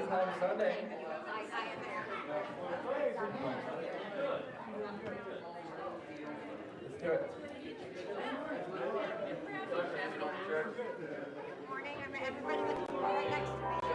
Palm Sunday. Let's do it. Good morning, everybody looking right next to me.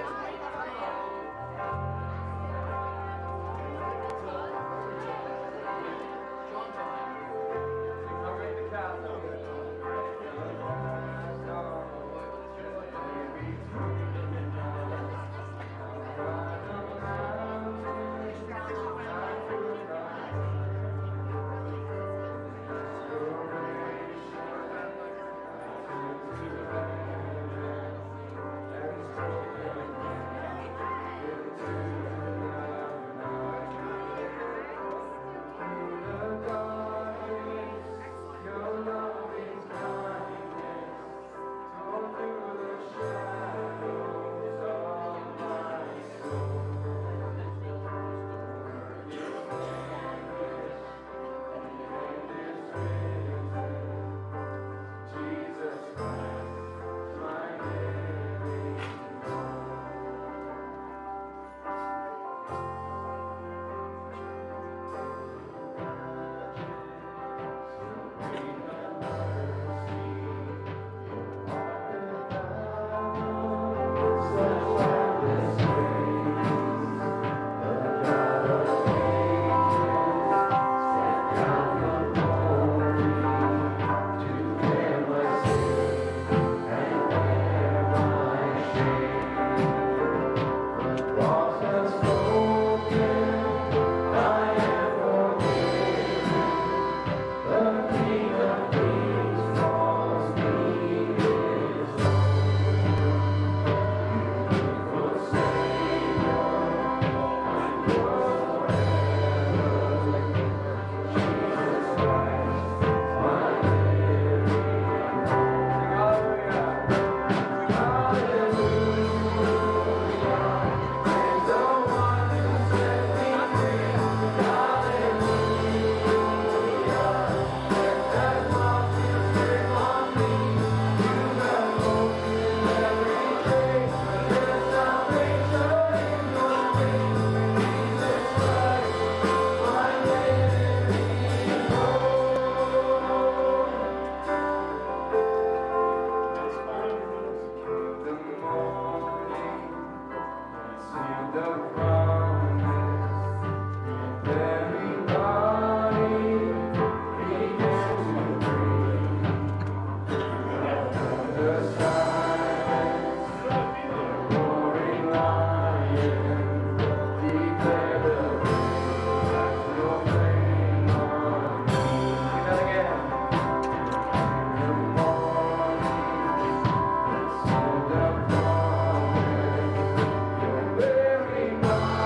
Very much.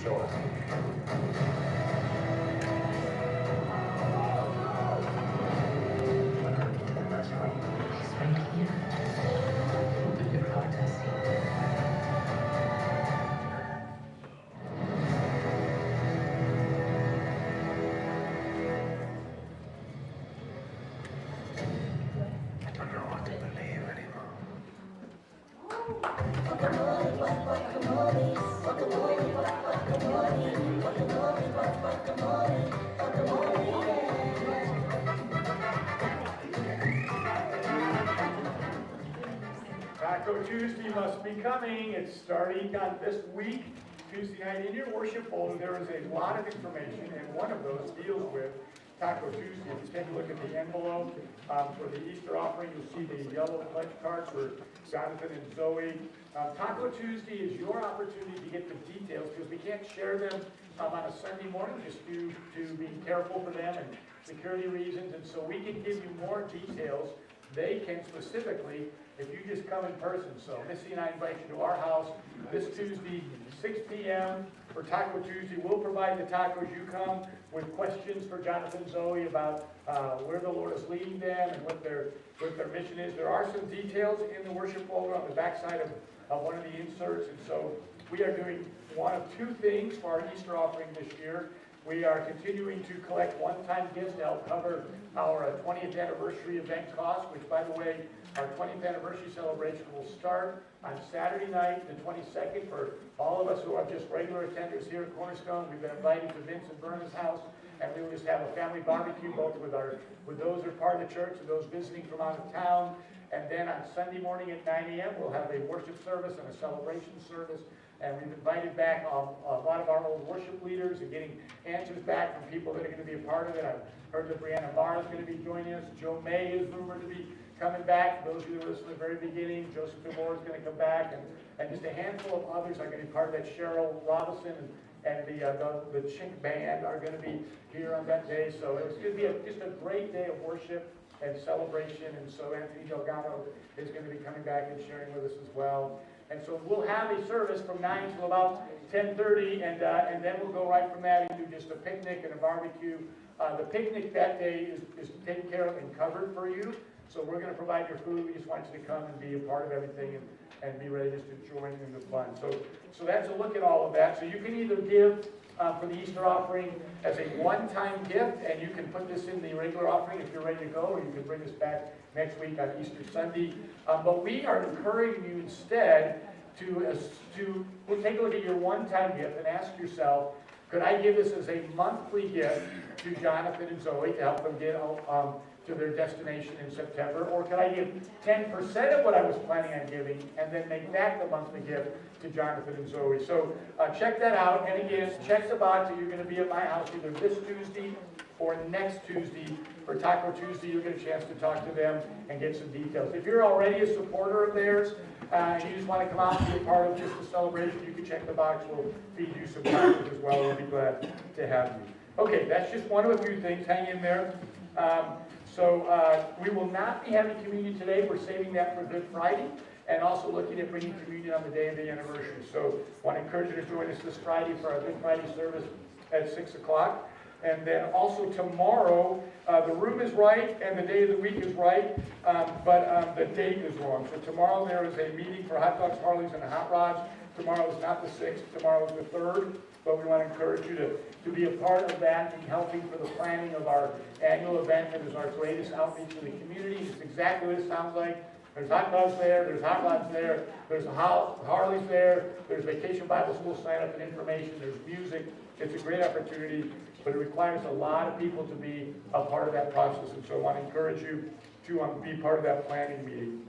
show us. That's right. He's right here. Open your heart and see. I don't know what to believe anymore. Taco Tuesday must be coming. It's starting on this week, Tuesday night. In your worship folder, there is a lot of information, and one of those deals with Taco Tuesday. If you take a look at the envelope for the Easter offering, you'll see the yellow pledge cards for Jonathan and Zoe. Taco Tuesday is your opportunity to get the details, because we can't share them on a Sunday morning, just to be careful for them and security reasons. And so we can give you more details. They can specifically, if you just come in person. So Missy and I invite you to our house this Tuesday, 6 p.m. for Taco Tuesday. We'll provide the tacos. You come with questions for Jonathan and Zoe about where the Lord is leading them and what their mission is. There are some details in the worship folder on the backside of one of the inserts. And so we are doing one of two things for our Easter offering this year. We are continuing to collect one-time gifts to help cover our 20th anniversary event costs, which, by the way, our 20th anniversary celebration will start on Saturday night, the 22nd, for all of us who are just regular attenders here at Cornerstone. We've been invited to Vince and Verna's house, and we will just have a family barbecue, both with those who are part of the church and those visiting from out of town. And then on Sunday morning at 9 a.m., we'll have a worship service and a celebration service. And we've invited back a lot of our old worship leaders and getting answers back from people that are going to be a part of it. I've heard that Brianna Barr is going to be joining us. Joe May is rumored to be coming back. Those of you that listened from the very beginning, Joseph DeMore is going to come back. And just a handful of others are going to be part of that. Cheryl Robinson and the Chink Band are going to be here on that day. So it's going to be just a great day of worship and celebration. And so Anthony Delgado is going to be coming back and sharing with us as well. And so we'll have a service from 9 to about 10:30, and then we'll go right from that into just a picnic and a barbecue. The picnic that day is taken care of and covered for you. So we're going to provide your food. We just want you to come and be a part of everything and be ready just to join in the fun. So that's a look at all of that. So you can either give for the Easter offering as a one-time gift, and you can put this in the regular offering if you're ready to go, or you can bring this back next week on Easter Sunday. But we are encouraging you instead to take a look at your one-time gift and ask yourself, could I give this as a monthly gift to Jonathan and Zoe to help them get to their destination in September? Or could I give 10% of what I was planning on giving and then make that the monthly gift to Jonathan and Zoe? So check that out. And again, check the box that you're going to be at my house either this Tuesday or next Tuesday for Taco Tuesday. You'll get a chance to talk to them and get some details. If you're already a supporter of theirs and you just want to come out and be a part of just the celebration, you can check the box. We'll feed you some tacos as well. We'll be glad to have you. Okay, that's just one of a few things. Hang in there. We will not be having communion today. We're saving that for Good Friday, and also looking at bringing communion on the day of the anniversary. So I want to encourage you to join us this Friday for our Good Friday service at 6 o'clock. And then also tomorrow, the room is right and the day of the week is right, but the date is wrong. So tomorrow there is a meeting for hot dogs, Harleys, and hot rods. Tomorrow is not the 6th, tomorrow is the 3rd. But we want to encourage you to be a part of that and helping for the planning of our annual event. That is our greatest outreach to the community. It's exactly what it sounds like. There's hot dogs there, there's hot rods there, there's Harleys there, there's Vacation Bible School sign up and information, there's music. It's a great opportunity, but it requires a lot of people to be a part of that process. And so I want to encourage you to be part of that planning meeting.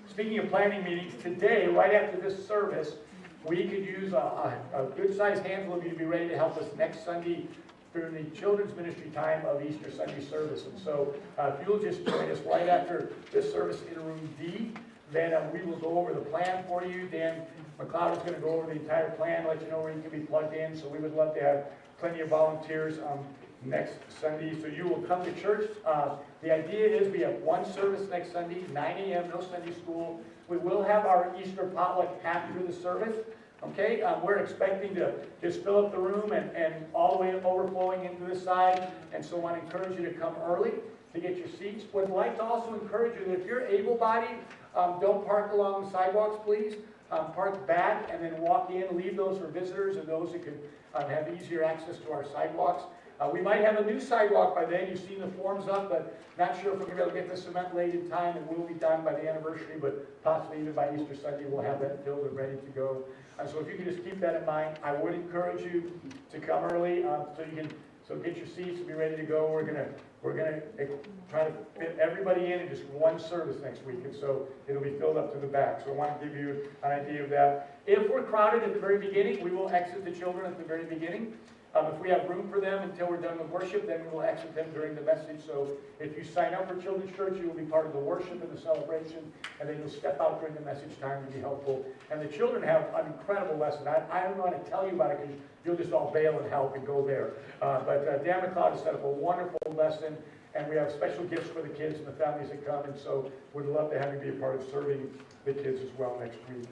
Speaking of planning meetings, today, right after this service, we could use a good-sized handful of you to be ready to help us next Sunday during the children's ministry time of Easter Sunday service. And so if you'll just join us right after this service in room D, then we will go over the plan for you. Dan McLeod is going to go over the entire plan, let you know where you can be plugged in. So we would love to have plenty of volunteers next Sunday. So you will come to church. The idea is we have one service next Sunday, 9 a.m., no Sunday school. We will have our Easter potluck after the service. Okay, we're expecting to just fill up the room and all the way overflowing into this side. And so I want to encourage you to come early to get your seats. Would like to also encourage you that if you're able-bodied, don't park along the sidewalks, please. Park back and then walk in. Leave those for visitors and those who can have easier access to our sidewalks. We might have a new sidewalk by then. You've seen the forms up, but not sure if we're going to be able to get the cement laid in time. It will be done by the anniversary, but possibly even by Easter Sunday we'll have that filled and ready to go. So if you can just keep that in mind, I would encourage you to come early so get your seats and be ready to go. We're gonna try to fit everybody in just one service next week, and so it'll be filled up to the back. So I want to give you an idea of that. If we're crowded at the very beginning, we will exit the children at the very beginning. If we have room for them until we're done with worship, then we will exit them during the message. So if you sign up for Children's Church, you will be part of the worship and the celebration, and then you'll step out during the message time to be helpful. And the children have an incredible lesson. I don't want to tell you about it because you'll just all bail and help and go there. But Dan McLeod has set up a wonderful lesson, and we have special gifts for the kids and the families that come, and so we'd love to have you be a part of serving the kids as well next week.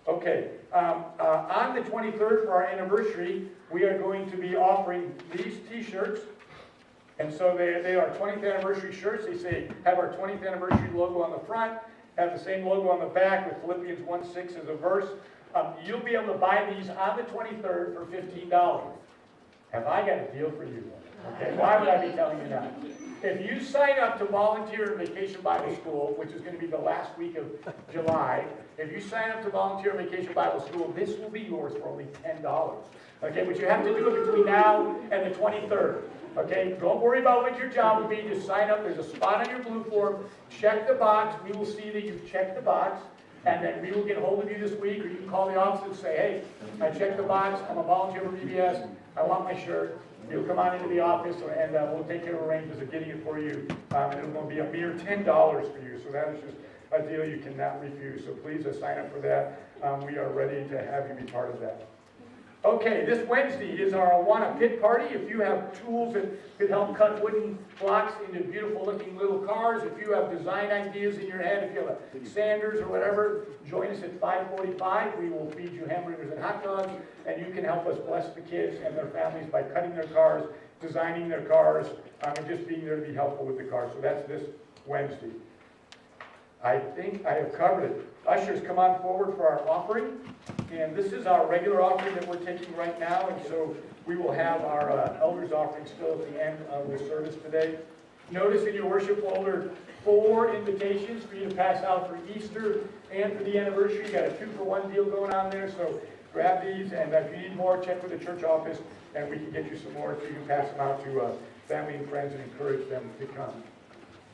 Okay, on the 23rd for our anniversary, we are going to be offering these t-shirts. And so they are 20th anniversary shirts. They have our 20th anniversary logo on the front, have the same logo on the back with Philippians 1:6 as a verse. You'll be able to buy these on the 23rd for $15. Have I got a deal for you? Okay, why would I be telling you that? If you sign up to volunteer at Vacation Bible School, which is going to be the last week of July, if you sign up to volunteer at Vacation Bible School, this will be yours for only $10. Okay, but you have to do it between now and the 23rd. Okay, don't worry about what your job will be. Just sign up. There's a spot on your blue form. Check the box. We will see that you've checked the box. And then we will get hold of you this week, or you can call the office and say, hey, I checked the box. I'm a volunteer for VBS. I want my shirt. You'll come on into the office, and we'll take care of arrangements of getting it for you. And it will be a mere $10 for you. So that is just a deal you cannot refuse. So please sign up for that. We are ready to have you be part of that. Okay, this Wednesday is our Awana Pit Party. If you have tools that could help cut wooden blocks into beautiful looking little cars, if you have design ideas in your head, if you have a Sanders or whatever, join us at 5:45. We will feed you hamburgers and hot dogs, and you can help us bless the kids and their families by cutting their cars, designing their cars, and just being there to be helpful with the cars. So that's this Wednesday. I think I have covered it. Ushers, come on forward for our offering. And this is our regular offering that we're taking right now. And so we will have our elders offering still at the end of the service today. Notice in your worship folder 4 invitations for you to pass out for Easter and for the anniversary. You got a 2-for-1 deal going on there. So grab these. And if you need more, check with the church office and we can get you some more so you can pass them out to family and friends and encourage them to come.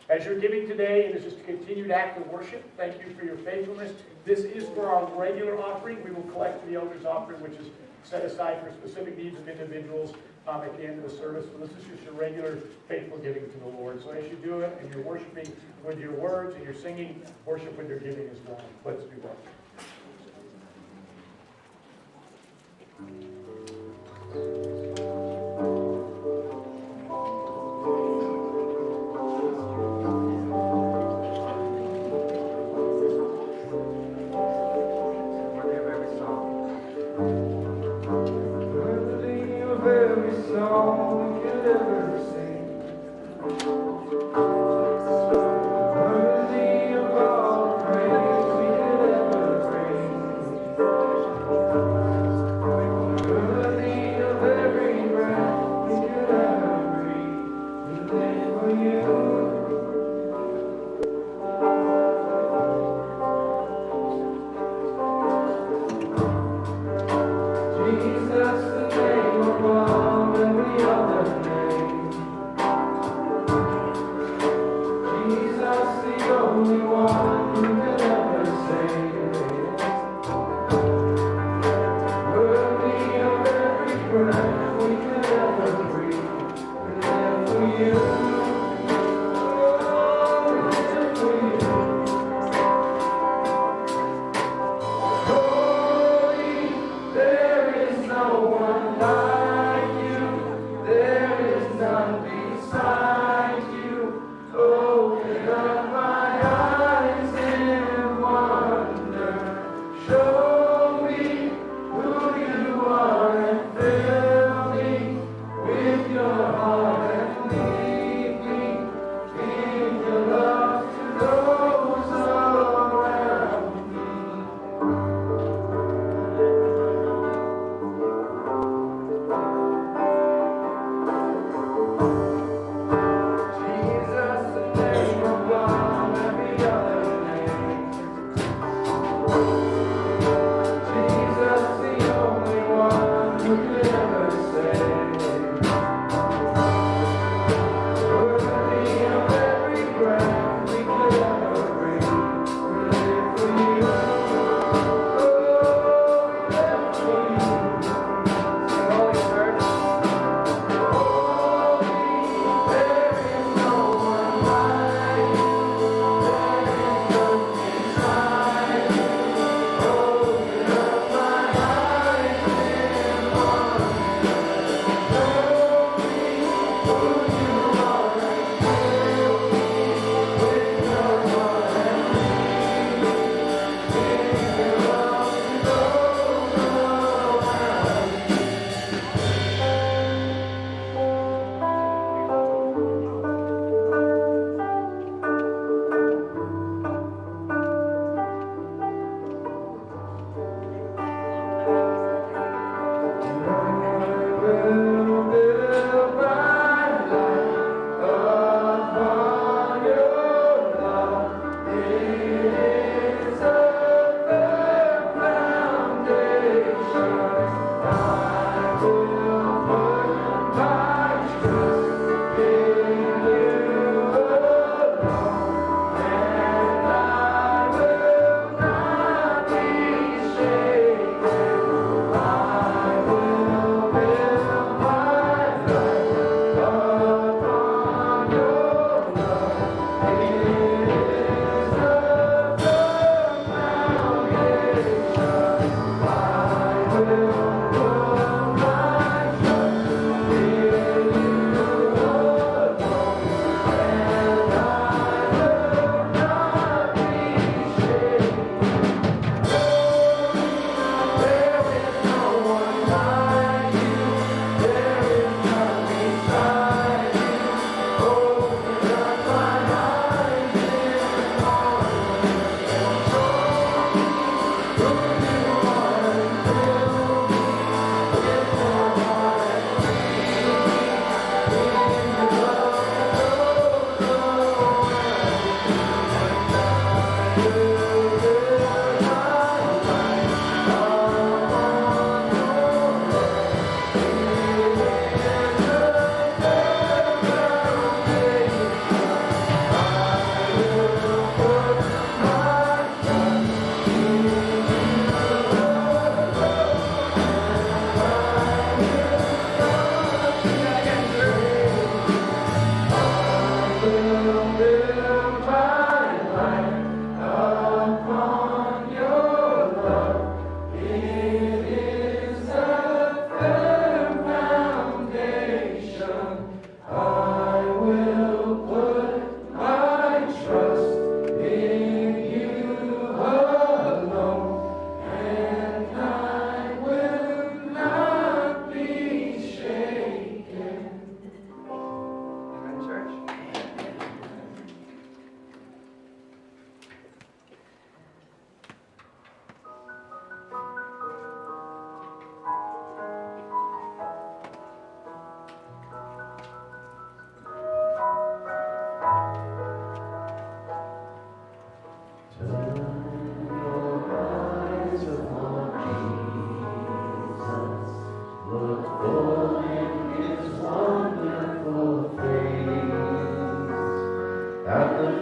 As you're giving today, and this is a continued act of worship, thank you for your faithfulness. This is for our regular offering. We will collect the elders' offering, which is set aside for specific needs of individuals at the end of the service. So this is just your regular faithful giving to the Lord. So as you do it, and you're worshiping with your words, and you're singing, worship with your giving as well. Let's do that.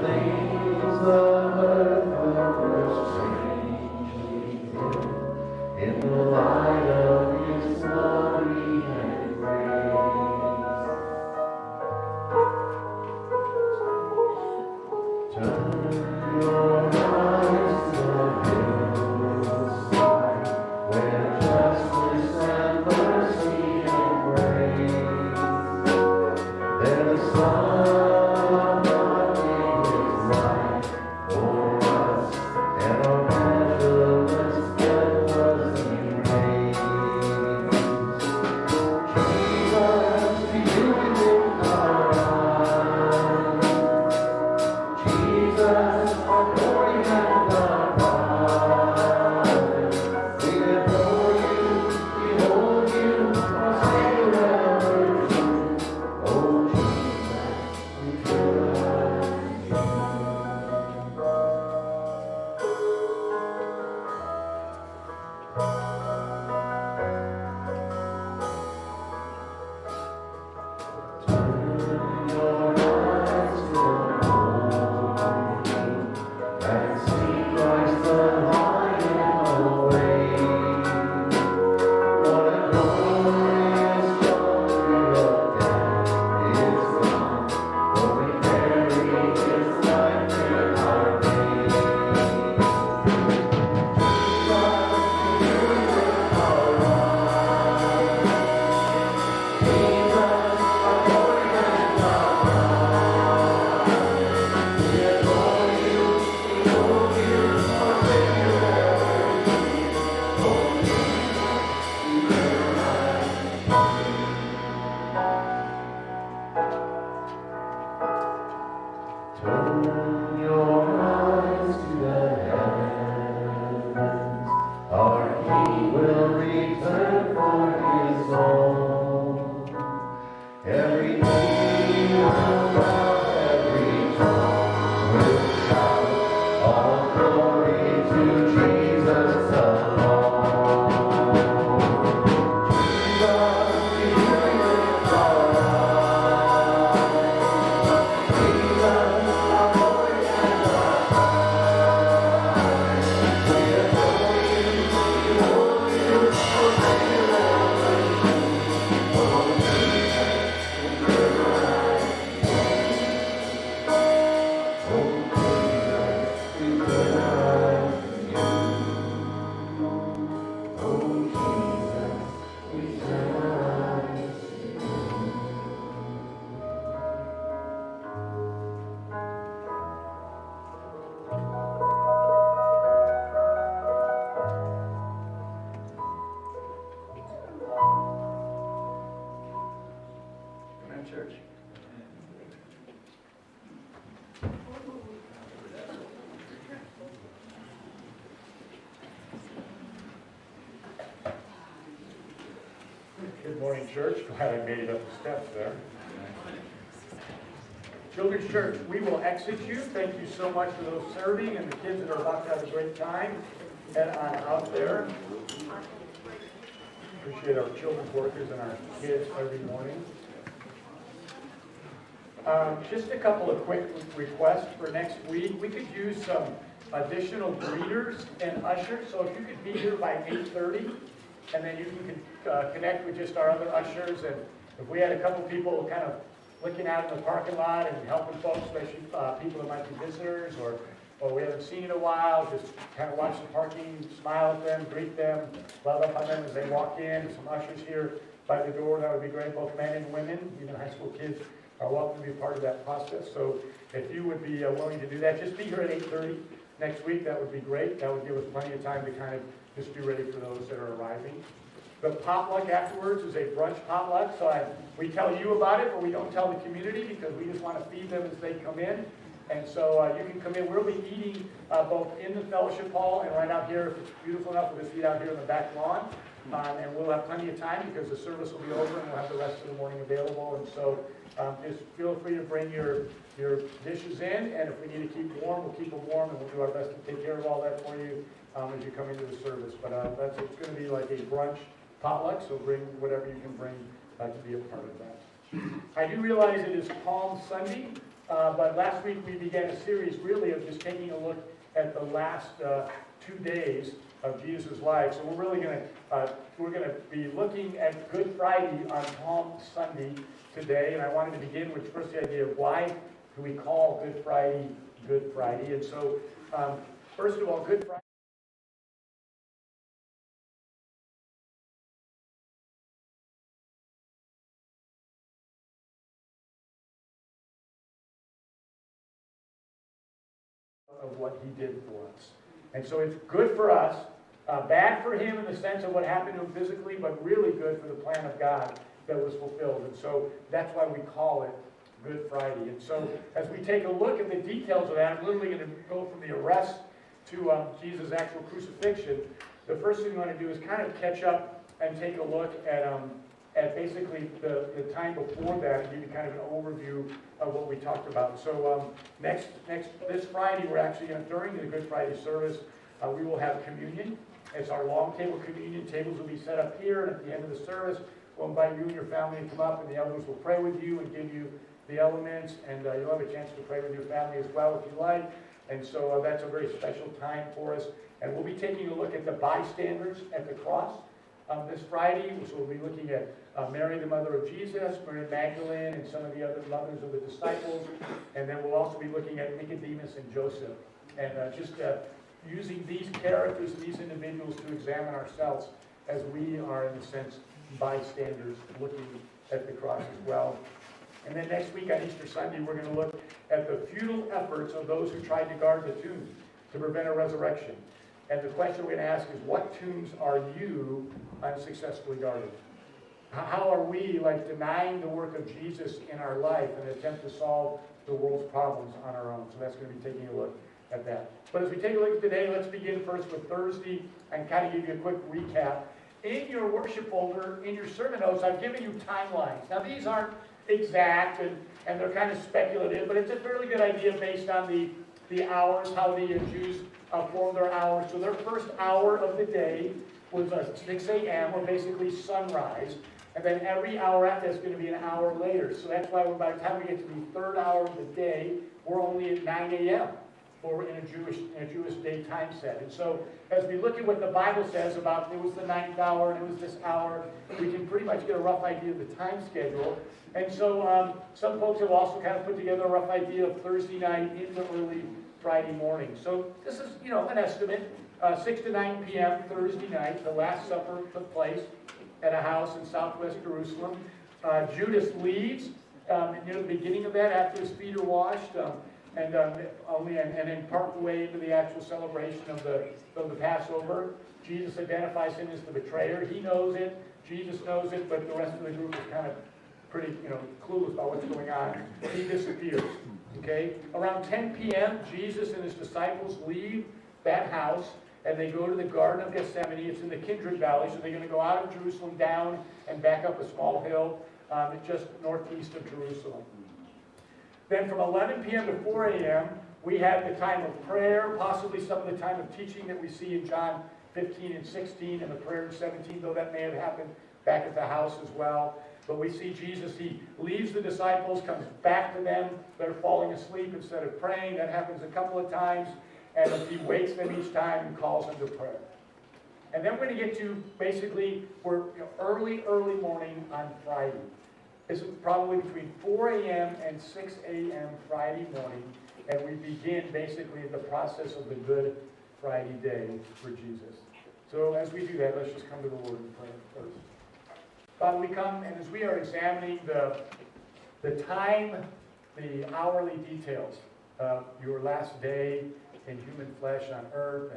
things of earth were strangely dim in the light of His glory and grace. Turn your eyes to the hillside, where justice and mercy and grace. There the sun of God gave His life for us, and our measureless debt was erased. Jesus, to you we lift our eyes. Jesus, our glory and our pride. We adore you, behold you, our Savior ever true. Oh Jesus, we praise Turn your eyes to the holy and see Christ the Lion away. What a glorious joy of death is gone, for we carry His life in our days. Jesus, to you we lift our eyes. Jesus, our glory and our pride. We adore you, behold you, our Savior ever true. Oh Jesus, we turn your eyes to the heavens. Our King will return for His own. Every knee will bow, every tongue will shout, all glory to Jesus alone. Jesus, to you we lift our eyes. Jesus, our glory and our pride. We adore you, behold you, our Savior ever true. Oh Jesus, we praise Oh Jesus, we praise you. Oh Jesus, we praise Amen, church. Good morning, church. Glad I made it up the steps there. Children's Church, we will exit you. Thank you so much for those serving and the kids that are about to have a great time. Head on out there. Appreciate our children's workers and our kids every morning. Just a couple of quick requests for next week. We could use some additional greeters and ushers. So if you could be here by 8:30, and then you can connect with just our other ushers. And if we had a couple people kind of looking out in the parking lot and helping folks, especially people that might be visitors or we haven't seen in a while, just kind of watch the parking, smile at them, greet them, love up on them as they walk in. Some ushers here by the door, that would be great. Both men and women, even high school kids, are welcome to be a part of that process. So if you would be willing to do that, just be here at 8:30 next week. That would be great. That would give us plenty of time to kind of just be ready for those that are arriving. The potluck afterwards is a brunch potluck. So we tell you about it, but we don't tell the community because we just want to feed them as they come in. And so you can come in. We'll be eating both in the fellowship hall and right out here. If it's beautiful enough, we'll just eat out here on the back lawn. And we'll have plenty of time because the service will be over and we'll have the rest of the morning available. And so just feel free to bring your dishes in. And if we need to keep warm, we'll keep them warm. And we'll do our best to take care of all that for you as you come into the service. But it's going to be like a brunch potluck. So bring whatever you can bring to be a part of that. I do realize it is Palm Sunday, but last week we began a series really of just taking a look at the last 2 days of Jesus' life. So we're really going to be looking at Good Friday on Palm Sunday today, and I wanted to begin with first the idea of why do we call Good Friday Good Friday. And so first of all, Good Friday of what he did for us. And so it's good for us, bad for him in the sense of what happened to him physically, but really good for the plan of God that was fulfilled. And so that's why we call it Good Friday. And so as we take a look at the details of that, I'm literally going to go from the arrest to Jesus' actual crucifixion. The first thing we want to do is kind of catch up and take a look at basically the time before that and give you kind of an overview of what we talked about. So this Friday, we're actually during the Good Friday service, we will have communion. It's our long table communion. Tables will be set up here, and at the end of the service, we'll invite you and your family to come up, and the elders will pray with you and give you the elements, and you'll have a chance to pray with your family as well if you like. And so that's a very special time for us. And we'll be taking a look at the bystanders at the cross this Friday. So we'll be looking at Mary, the mother of Jesus, Mary Magdalene, and some of the other mothers of the disciples. And then we'll also be looking at Nicodemus and Joseph. And just using these characters, these individuals to examine ourselves as we are, in a sense, bystanders looking at the cross as well. And then next week on Easter Sunday, we're going to look at the futile efforts of those who tried to guard the tomb to prevent a resurrection. And the question we're going to ask is, what tombs are you unsuccessfully guarding? How are we denying the work of Jesus in our life in an attempt to solve the world's problems on our own? So that's going to be taking a look at that. But as we take a look at today, let's begin first with Thursday and kind of give you a quick recap. In your worship folder, in your sermon notes, I've given you timelines. Now these aren't exact and they're kind of speculative, but it's a fairly good idea based on the hours, how the Jews formed their hours. So their first hour of the day was 6 a.m. or basically sunrise. And then every hour after that's going to be an hour later. So that's why by the time we get to the third hour of the day, we're only at 9 a.m. or in a Jewish day time set. And so as we look at what the Bible says about it was the 9th hour and it was this hour, we can pretty much get a rough idea of the time schedule. And so some folks have also kind of put together a rough idea of Thursday night into early Friday morning. So this is, an estimate. 6 to 9 p.m. Thursday night, the Last Supper took place at a house in southwest Jerusalem. Judas leaves near the beginning of that after his feet are washed. And then part way into the actual celebration of the Passover. Jesus identifies him as the betrayer. He knows it. Jesus knows it, but the rest of the group is kind of pretty, clueless about what's going on. He disappears. Okay? Around 10 p.m., Jesus and his disciples leave that house, and they go to the Garden of Gethsemane. It's in the Kindred Valley, so they're going to go out of Jerusalem down and back up a small hill just northeast of Jerusalem. Then from 11 p.m. to 4 a.m., we have the time of prayer, possibly some of the time of teaching that we see in John 15 and 16 and the prayer in 17, though that may have happened back at the house as well. But we see Jesus, he leaves the disciples, comes back to them. They're falling asleep instead of praying. That happens a couple of times. And he wakes them each time and calls them to prayer. And then we're going to get to basically, we're early morning on Friday. This is probably between 4 a.m. and 6 a.m. Friday morning, and we begin basically the process of the Good Friday day for Jesus. So as we do that, let's just come to the Lord in prayer first. Father, we come, and as we are examining the time, the hourly details of your last day in human flesh on earth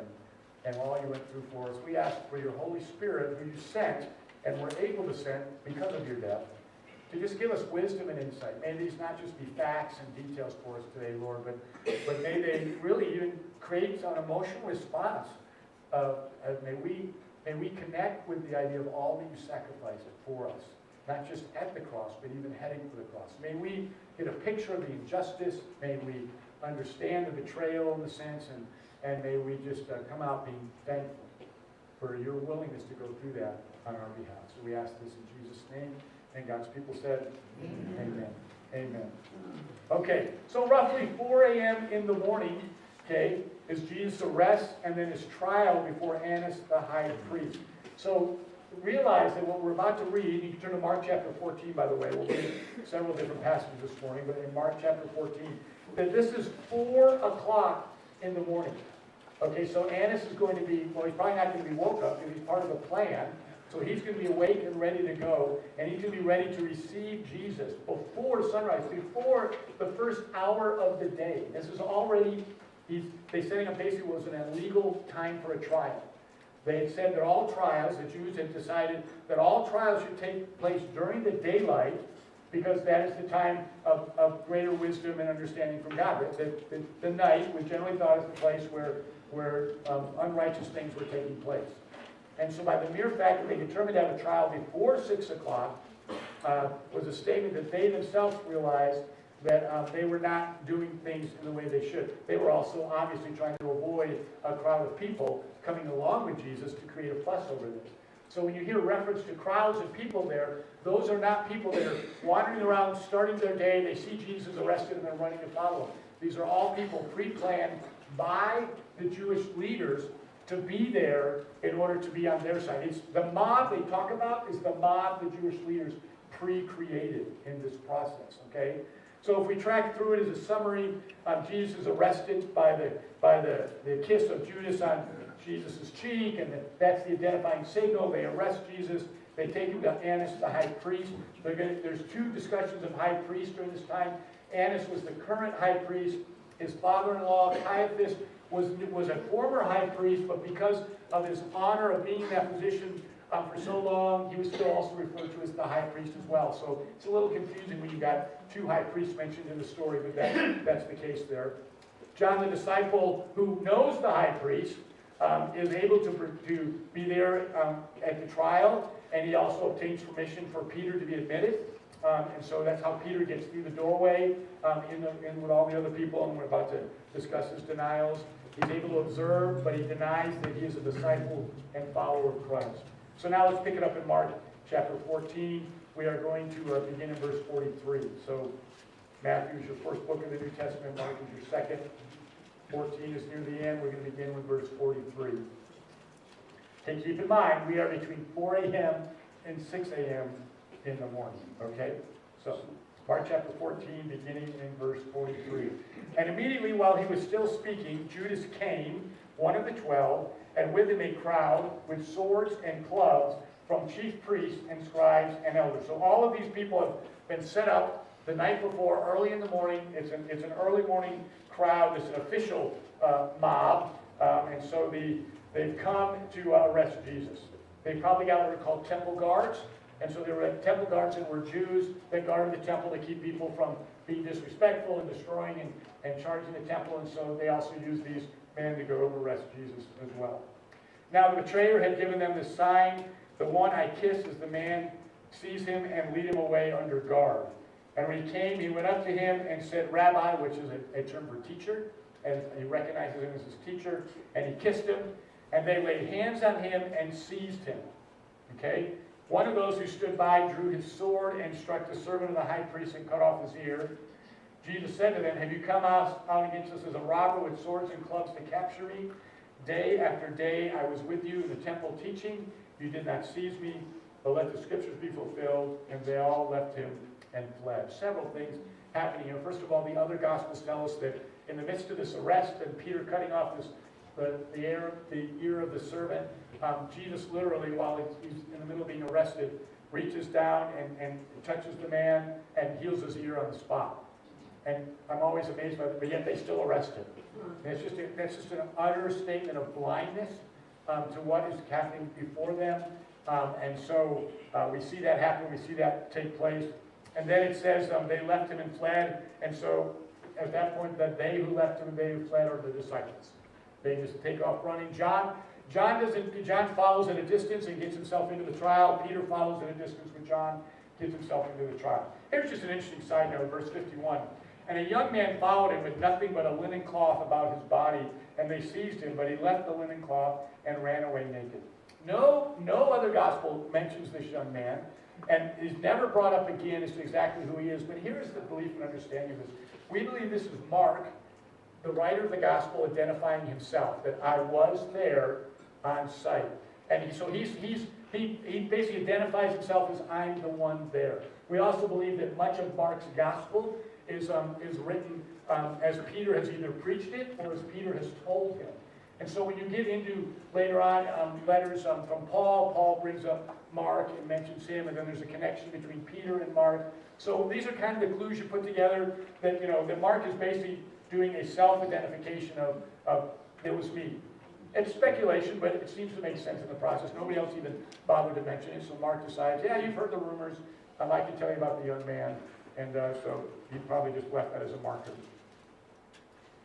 and all you went through for us, we ask for your Holy Spirit, who you sent and were able to send because of your death, to just give us wisdom and insight. May these not just be facts and details for us today, Lord, but may they really even create an emotional response. May we connect with the idea of all that you sacrificed for us, not just at the cross, but even heading for the cross. May we get a picture of the injustice. May we understand the betrayal in the sense, and may we just come out being thankful for your willingness to go through that on our behalf. So we ask this in Jesus' name. And God's people said, amen. Amen. Okay, so roughly 4 a.m. in the morning, okay, is Jesus' arrest and then his trial before Annas the high priest. So realize that what we're about to read, you can turn to Mark chapter 14, by the way. We'll read several different passages this morning, but in Mark chapter 14, that this is 4 o'clock in the morning. Okay, so Annas is going to be, well, he's probably not going to be woke up because he's part of the plan. So he's going to be awake and ready to go, and he's going to be ready to receive Jesus before sunrise, before the first hour of the day. This is already, they setting up basically was an illegal time for a trial. They had said that all trials, the Jews had decided that all trials should take place during the daylight because that is the time of greater wisdom and understanding from God. The night was generally thought as the place where unrighteous things were taking place. And so by the mere fact that they determined to have a trial before 6 o'clock was a statement that they themselves realized that they were not doing things in the way they should. They were also obviously trying to avoid a crowd of people coming along with Jesus to create a fuss over this. So when you hear reference to crowds of people there, those are not people that are wandering around, starting their day, they see Jesus arrested and they're running to follow him. These are all people pre-planned by the Jewish leaders to be there in order to be on their side. It's the mob they talk about is the mob the Jewish leaders pre-created in this process, okay? So if we track through it as a summary, Jesus is arrested by the kiss of Judas on Jesus' cheek, and that's the identifying signal. They arrest Jesus. They take him to Annas, the high priest. There's two discussions of high priest during this time. Annas was the current high priest. His father-in-law, Caiaphas, was a former high priest, but because of his honor of being in that position for so long, he was still also referred to as the high priest as well. So it's a little confusing when you got two high priests mentioned in the story, but that's the case there. John the disciple, who knows the high priest, is able to be there at the trial, and he also obtains permission for Peter to be admitted. And so that's how Peter gets through the doorway in with all the other people, and we're about to discuss his denials. He's able to observe, but he denies that he is a disciple and follower of Christ. So now let's pick it up in Mark chapter 14. We are going to begin in verse 43. So Matthew is your first book of the New Testament. Mark is your second. 14 is near the end. We're going to begin with verse 43. And keep in mind, we are between 4 a.m. and 6 a.m. in the morning. Okay? So Mark chapter 14, beginning in verse 43. And immediately while he was still speaking, Judas came, one of the 12, and with him a crowd with swords and clubs from chief priests and scribes and elders. So all of these people have been set up the night before, early in the morning. It's an early morning crowd. It's an official mob. And so they've come to arrest Jesus. They probably got what are called temple guards. And so there were temple guards that were Jews that guarded the temple to keep people from being disrespectful and destroying and charging the temple. And so they also used these men to go arrest Jesus as well. Now the betrayer had given them this sign: the one I kiss is the man, seize him and lead him away under guard. And when he came, he went up to him and said, Rabbi, which is a term for teacher, and he recognizes him as his teacher, and he kissed him, and they laid hands on him and seized him. Okay? One of those who stood by drew his sword and struck the servant of the high priest and cut off his ear. Jesus said to them, have you come out against us as a robber with swords and clubs to capture me? Day after day I was with you in the temple teaching. You did not seize me, but let the scriptures be fulfilled. And they all left him and fled. Several things happening here. First of all, the other Gospels tell us that in the midst of this arrest and Peter cutting off the ear of the servant, Jesus literally, while he's in the middle of being arrested, reaches down and touches the man and heals his ear on the spot. And I'm always amazed by that, but yet they still arrest him. And that's just an utter statement of blindness to what is happening before them. And so we see that happen. We see that take place. And then it says they left him and fled. And so at that point, that they who left him and they who fled are the disciples. They just take off running. John follows at a distance and gets himself into the trial. Peter follows at a distance with John, gets himself into the trial. Here's just an interesting side note, verse 51. And a young man followed him with nothing but a linen cloth about his body, and they seized him, but he left the linen cloth and ran away naked. No other gospel mentions this young man, and he's never brought up again as to exactly who he is. But here's the belief and understanding of this. We believe this is Mark, the writer of the gospel, identifying himself, that I was there on site. And he basically identifies himself as I'm the one there. We also believe that much of Mark's gospel is written as Peter has either preached it or as Peter has told him. And so when you get into later on letters from Paul, Paul brings up Mark and mentions him, and then there's a connection between Peter and Mark. So these are kind of the clues you put together that, that Mark is basically doing a self-identification of it was me. It's speculation, but it seems to make sense in the process. Nobody else even bothered to mention it, so Mark decides, yeah, you've heard the rumors. I can tell you about the young man. And so he probably just left that as a marker.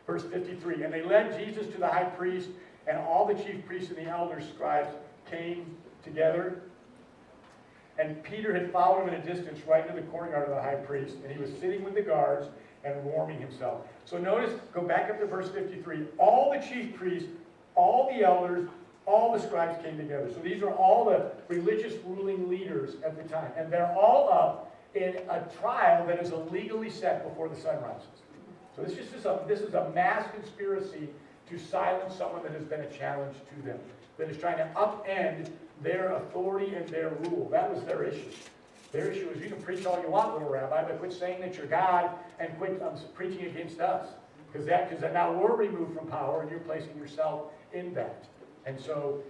Verse 53, and they led Jesus to the high priest, and all the chief priests and the elders, scribes, came together. And Peter had followed him in a distance right into the courtyard of the high priest, and he was sitting with the guards and warming himself. So notice, go back up to verse 53, all the chief priests, all the elders, all the scribes came together. So these are all the religious ruling leaders at the time, and they're all up in a trial that is illegally set before the sun rises. So this is a mass conspiracy to silence someone that has been a challenge to them, that is trying to upend their authority and their rule. That was their issue. Their issue is, you can preach all you want, little rabbi, but quit saying that you're God and quit preaching against us. Because now we're removed from power and you're placing yourself in that. And so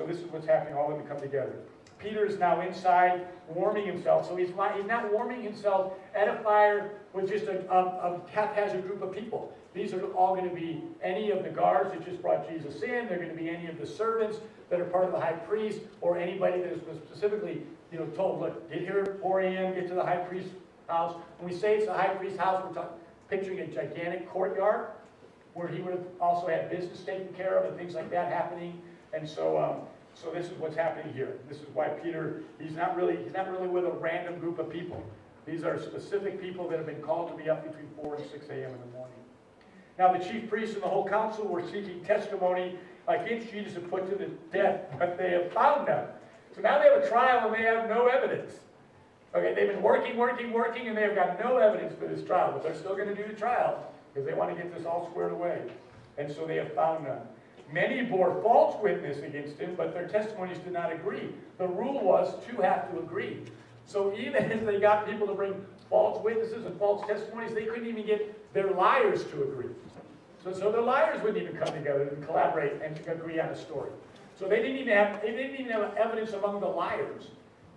this is what's happening, all of them come together. Peter is now inside warming himself. So he's not warming himself at a fire with just a haphazard group of people. These are all going to be any of the guards that just brought Jesus in. They're going to be any of the servants that are part of the high priest, or anybody that is specifically told, look, get here at 4 a.m., get to the high priest's house. When we say it's the high priest's house, we're picturing a gigantic courtyard where he would have also had business taken care of and things like that happening. And so this is what's happening here. This is why Peter, he's not really with a random group of people. These are specific people that have been called to be up between 4 and 6 a.m. in the morning. Now the chief priests and the whole council were seeking testimony against Jesus and put to the death, but they have found none. So now they have a trial and they have no evidence. Okay, they've been working, and they have got no evidence for this trial, but they're still going to do the trial because they want to get this all squared away. And so they have found none. Many bore false witness against him, but their testimonies did not agree. The rule was two have to agree. So even if they got people to bring false witnesses and false testimonies, they couldn't even get their liars to agree. So the liars wouldn't even come together and collaborate and agree on a story. So they didn't even have evidence among the liars.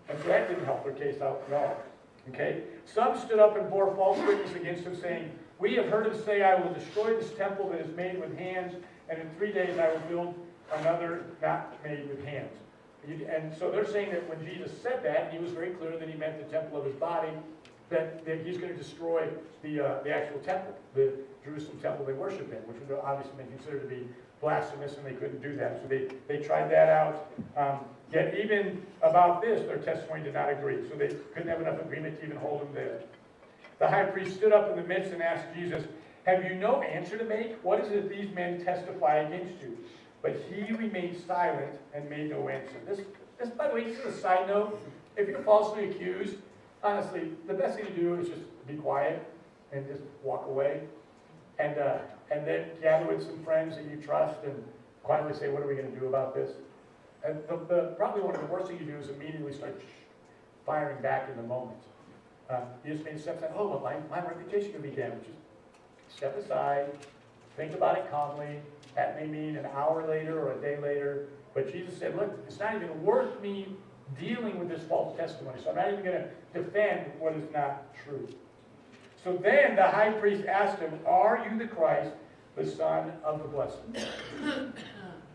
And so that didn't help their case out at all. Okay? Some stood up and bore false witness against him, saying, we have heard him say, I will destroy this temple that is made with hands, and in 3 days I will build another not made with hands. And so they're saying that when Jesus said that, he was very clear that he meant the temple of his body, that he's going to destroy the actual temple, the Jerusalem temple they worship in, which would obviously be considered to be blasphemous, and they couldn't do that. So they tried that out. Yet even about this, their testimony did not agree. So they couldn't have enough agreement to even hold him there. The high priest stood up in the midst and asked Jesus, have you no answer to make? What is it these men testify against you? But he remained silent and made no answer. This, by the way, this is a side note. If you're falsely accused, honestly, the best thing to do is just be quiet and just walk away. And then gather with some friends that you trust and quietly say, what are we going to do about this? And probably one of the worst things you do is immediately start firing back in the moment. You just made a step aside, oh, well, my reputation could be damaged. Just step aside, think about it calmly. That may mean an hour later or a day later. But Jesus said, look, it's not even worth me dealing with this false testimony. So I'm not even going to defend what is not true. So then the high priest asked him, are you the Christ, the Son of the Blessed?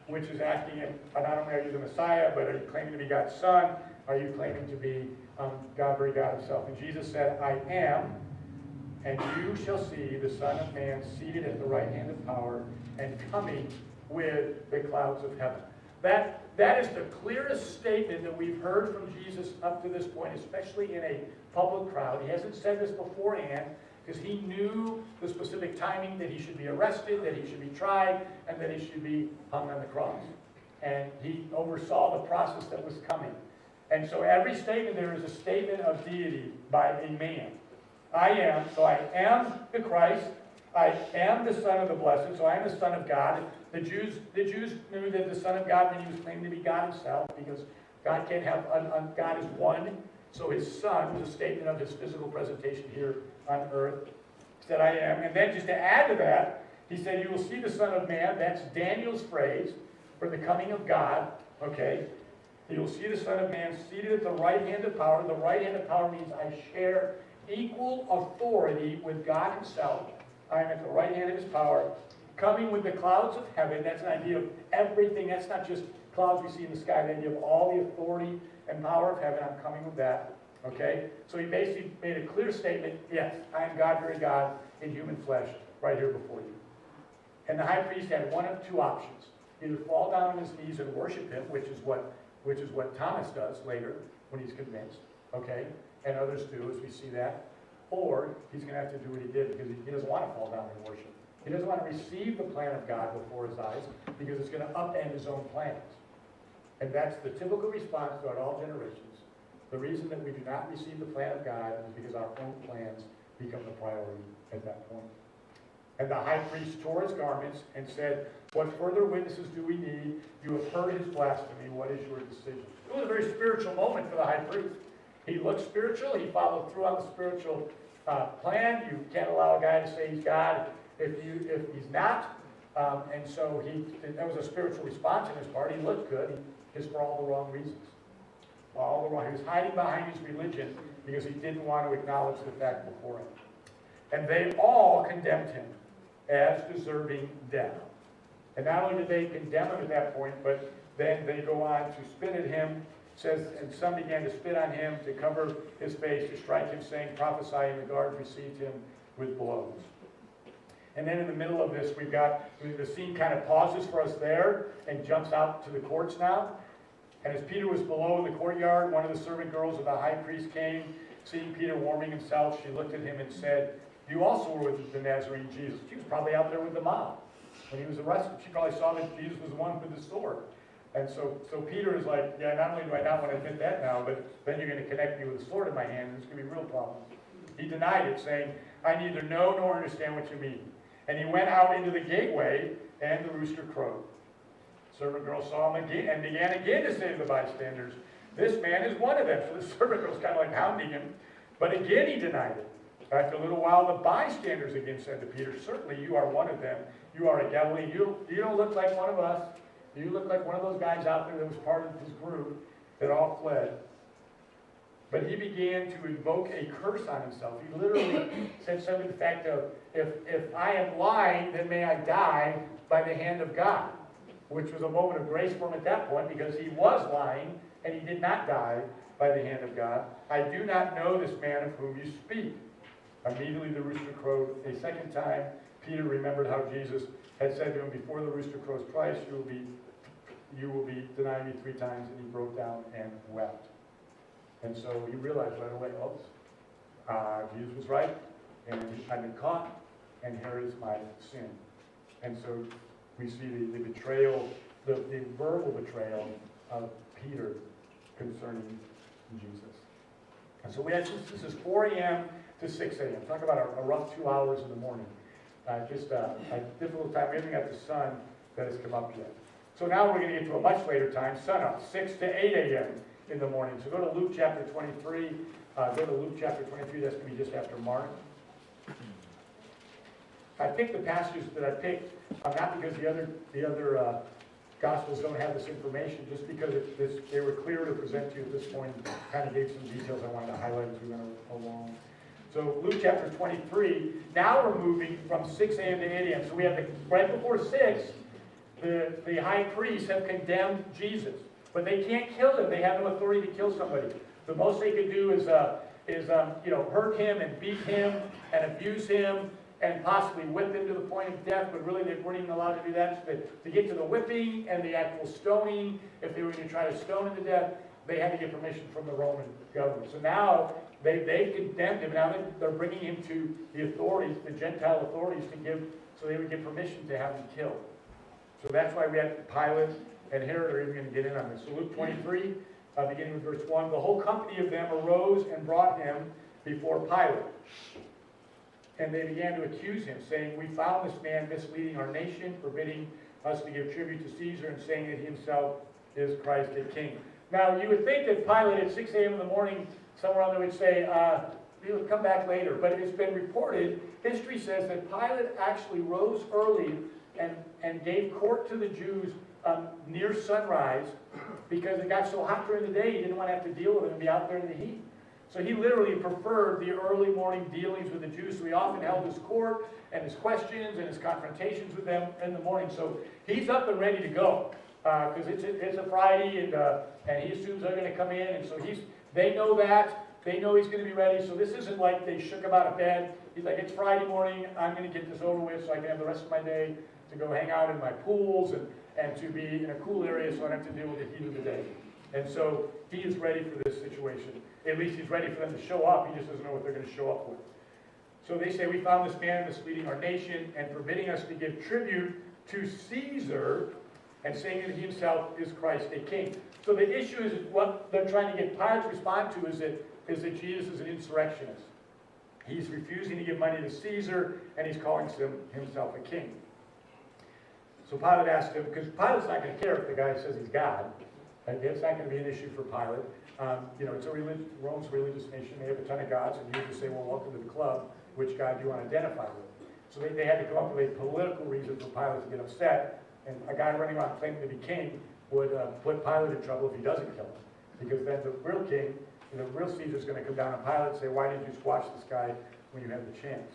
Which is asking him, not only are you the Messiah, but are you claiming to be God's Son? Are you claiming to be God, very God himself? And Jesus said, I am, and you shall see the Son of Man seated at the right hand of power and coming with the clouds of heaven. That is the clearest statement that we've heard from Jesus up to this point, especially in a public crowd. He hasn't said this beforehand because he knew the specific timing that he should be arrested, that he should be tried, and that he should be hung on the cross. and he oversaw the process that was coming. And so every statement there is a statement of deity by a man. I am the Christ. I am the Son of the Blessed, so I am the Son of God. The Jews knew that the Son of God meant he was claiming to be God himself, because God can't have, God is one. So his Son was a statement of his physical presentation here on earth. He said, I am. And then just to add to that, he said, you will see the Son of Man. That's Daniel's phrase for the coming of God. Okay? You will see the Son of Man seated at the right hand of power. The right hand of power means I share equal authority with God himself. I am at the right hand of his power. Coming with the clouds of heaven. That's an idea of everything. That's not just clouds we see in the sky. The idea of all the authority and power of heaven. I'm coming with that. Okay? So he basically made a clear statement. Yes, I am God, very God, in human flesh, right here before you. And the high priest had one of two options. Either fall down on his knees and worship him, which is what Thomas does later when he's convinced. Okay? And others do, as we see that. Or he's going to have to do what he did, because he doesn't want to fall down and worship. He doesn't want to receive the plan of God before his eyes, because it's going to upend his own plans. And that's the typical response throughout all generations. The reason that we do not receive the plan of God is because our own plans become the priority at that point. And the high priest tore his garments and said, what further witnesses do we need? You have heard his blasphemy. What is your decision? It was a very spiritual moment for the high priest. He looked spiritual. He followed through on the spiritual plan. You can't allow a guy to say he's God if he's not. And so that was a spiritual response on his part. He looked good. Just for all the wrong reasons. All the wrong. He was hiding behind his religion because he didn't want to acknowledge the fact before him. And they all condemned him as deserving death. And not only did they condemn him at that point, but then they go on to spit at him. It says, and some began to spit on him, to cover his face, to strike him, saying, prophesy, and the guards received him with blows. And then in the middle of this, we've got, the scene kind of pauses for us there and jumps out to the courts now. And as Peter was below in the courtyard, one of the servant girls of the high priest came. Seeing Peter warming himself, she looked at him and said, you also were with the Nazarene Jesus. She was probably out there with the mob. When he was arrested, she probably saw that Jesus was the one with the sword. And so Peter is like, yeah, not only do I not want to admit that now, but then you're going to connect me with a sword in my hand, and there's going to be real problems. He denied it, saying, I neither know nor understand what you mean. And he went out into the gateway, and the rooster crowed. Servant girl saw him again, and began again to say to the bystanders, this man is one of them. So the servant girl's kind of like hounding him. But again he denied it. After a little while, the bystanders again said to Peter, certainly you are one of them. You are a Galilean. You don't look like one of us. You look like one of those guys out there that was part of his group that all fled. But he began to invoke a curse on himself. He literally said something to the fact of, if I am lying, then may I die by the hand of God. Which was a moment of grace for him at that point, because he was lying, and he did not die by the hand of God. I do not know this man of whom you speak. Immediately the rooster crowed a second time. Peter remembered how Jesus had said to him, before the rooster crows twice, you will be denying me 3 times, and he broke down and wept. And so he realized right away, Jesus was right, and I've been caught, and here is my sin. And so we see the betrayal, the verbal betrayal of Peter concerning Jesus. And so this is 4 a.m. to 6 a.m. Talk about a rough 2 hours in the morning. Just a difficult time. We haven't got the sun that has come up yet. So now we're going to get to a much later time, sun up, 6 to 8 a.m. in the morning. So go to Luke chapter 23. Go to Luke chapter 23. That's going to be just after Mark. I picked the passages that I picked, not because the other Gospels don't have this information, just because they were clear to present to you at this point. Kind of gave some details I wanted to highlight as we went along. So Luke chapter 23, now we're moving from 6 a.m. to 8 a.m. So we have right before 6, the high priests have condemned Jesus. But they can't kill him. They have no authority to kill somebody. The most they could do is hurt him and beat him and abuse him and possibly whip him to the point of death, but really they weren't even allowed to do that. So to get to the whipping and the actual stoning, if they were going to try to stone him to death, they had to get permission from the Roman government. So now they've condemned him. Now they're bringing him to the authorities, the Gentile authorities, so they would get permission to have him killed. So that's why we had Pilate and Herod are even going to get in on this. So Luke 23, beginning with verse 1, the whole company of them arose and brought him before Pilate. And they began to accuse him, saying, we found this man misleading our nation, forbidding us to give tribute to Caesar, and saying that he himself is Christ a king. Now, you would think that Pilate at 6 a.m. in the morning, somewhere on there would say, he would come back later. But it's been reported, history says that Pilate actually rose early and gave court to the Jews near sunrise, because it got so hot during the day, he didn't want to have to deal with it and be out there in the heat. So he literally preferred the early morning dealings with the Jews, so he often held his court and his questions and his confrontations with them in the morning. So he's up and ready to go, because it's a Friday, and he assumes they're going to come in, and so they know that. They know he's going to be ready, so this isn't like they shook him out of bed. He's like, it's Friday morning, I'm going to get this over with so I can have the rest of my day to go hang out in my pools and to be in a cool area so I don't have to deal with the heat of the day. And so he is ready for this situation. At least he's ready for them to show up. He just doesn't know what they're going to show up with. So they say, we found this man misleading our nation and forbidding us to give tribute to Caesar, and saying that he himself is Christ a king. So the issue is, what they're trying to get Pilate to respond to is that Jesus is an insurrectionist. He's refusing to give money to Caesar, and he's calling himself a king. So Pilate asked him, because Pilate's not going to care if the guy says he's God. It's not going to be an issue for Pilate. It's Rome's a religious nation. They have a ton of gods, and you just say, well, welcome to the club. Which God do you want to identify with? So they had to come up with a political reason for Pilate to get upset, and a guy running around claiming to be king would put Pilate in trouble if he doesn't kill him. Because then the real king, the real Caesar's going to come down on Pilate and say, why didn't you squash this guy when you had the chance?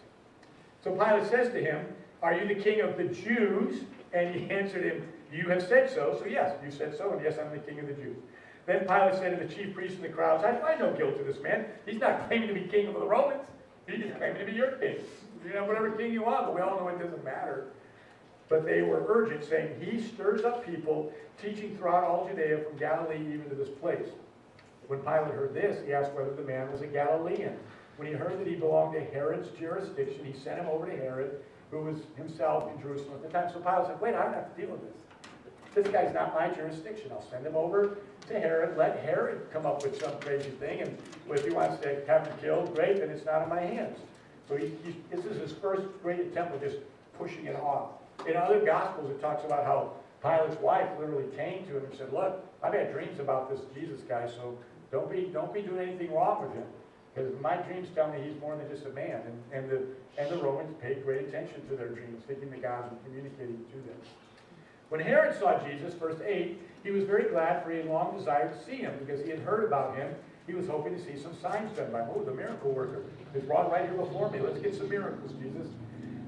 So Pilate says to him, are you the king of the Jews? And he answered him, you have said so. So yes, you said so, and yes, I'm the king of the Jews. Then Pilate said to the chief priests and the crowds, I find no guilt to this man. He's not claiming to be king of the Romans. He's just claiming to be your king. You know, whatever king you want, but we all know it doesn't matter. But they were urgent, saying, he stirs up people, teaching throughout all Judea, from Galilee even to this place. When Pilate heard this, he asked whether the man was a Galilean. When he heard that he belonged to Herod's jurisdiction, he sent him over to Herod, who was himself in Jerusalem at the time. So Pilate said, wait, I don't have to deal with this. This guy's not my jurisdiction. I'll send him over to Herod. Let Herod come up with some crazy thing, and if he wants to have him killed, great, then it's not in my hands. So this is his first great attempt of just pushing it off. In other Gospels, it talks about how Pilate's wife literally came to him and said, look, I've had dreams about this Jesus guy, so don't be doing anything wrong with him. Because my dreams tell me he's more than just a man. And the Romans paid great attention to their dreams, thinking that God was communicating to them. When Herod saw Jesus, verse 8, he was very glad, for he had long desired to see him, because he had heard about him. He was hoping to see some signs done by him. Oh, the miracle worker is brought right here before me. Let's get some miracles, Jesus.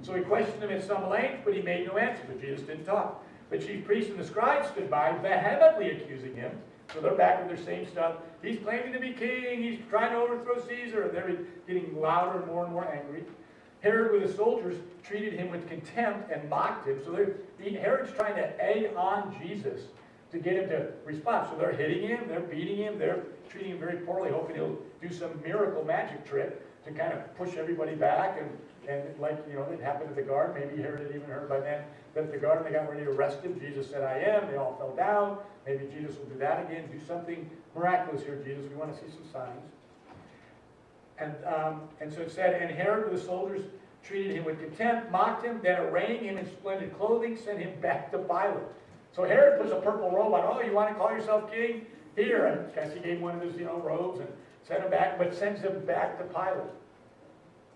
So he questioned him at some length, but he made no answer. But Jesus didn't talk. The chief priests and the scribes stood by, vehemently accusing him. So they're back with their same stuff. He's claiming to be king. He's trying to overthrow Caesar. And they're getting louder and more angry. Herod with his soldiers treated him with contempt and mocked him. So Herod's trying to egg on Jesus to get him to respond. So they're hitting him, they're beating him, they're treating him very poorly, hoping he'll do some miracle magic trick to kind of push everybody back. And like, it happened at the garden. Maybe Herod had even heard by then that at the garden they got ready to arrest him. Jesus said, I am. They all fell down. Maybe Jesus will do that again. Do something miraculous here, Jesus. We want to see some signs. And so it said, and Herod with the soldiers treated him with contempt, mocked him, then arraying him in splendid clothing, sent him back to Pilate. So Herod puts a purple robe on. Oh, you want to call yourself king? Here. And I guess he gave one of his, robes and sent him back, but sends him back to Pilate.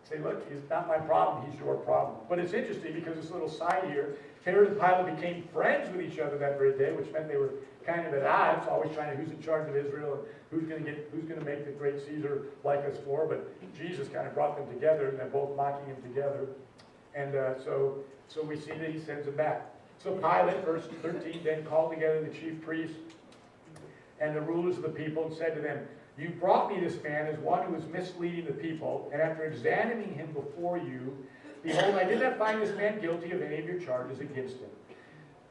Say, look, he's not my problem, he's your problem. But it's interesting because this little side here, Herod and Pilate became friends with each other that very day, which meant they were kind of at odds, always trying to who's in charge of Israel and who's going to make the great Caesar like us for. But Jesus kind of brought them together, and they're both mocking him together. And so we see that he sends them back. So Pilate, verse 13, then called together the chief priests and the rulers of the people and said to them, you brought me this man as one who is misleading the people, and after examining him before you, behold, I did not find this man guilty of any of your charges against him.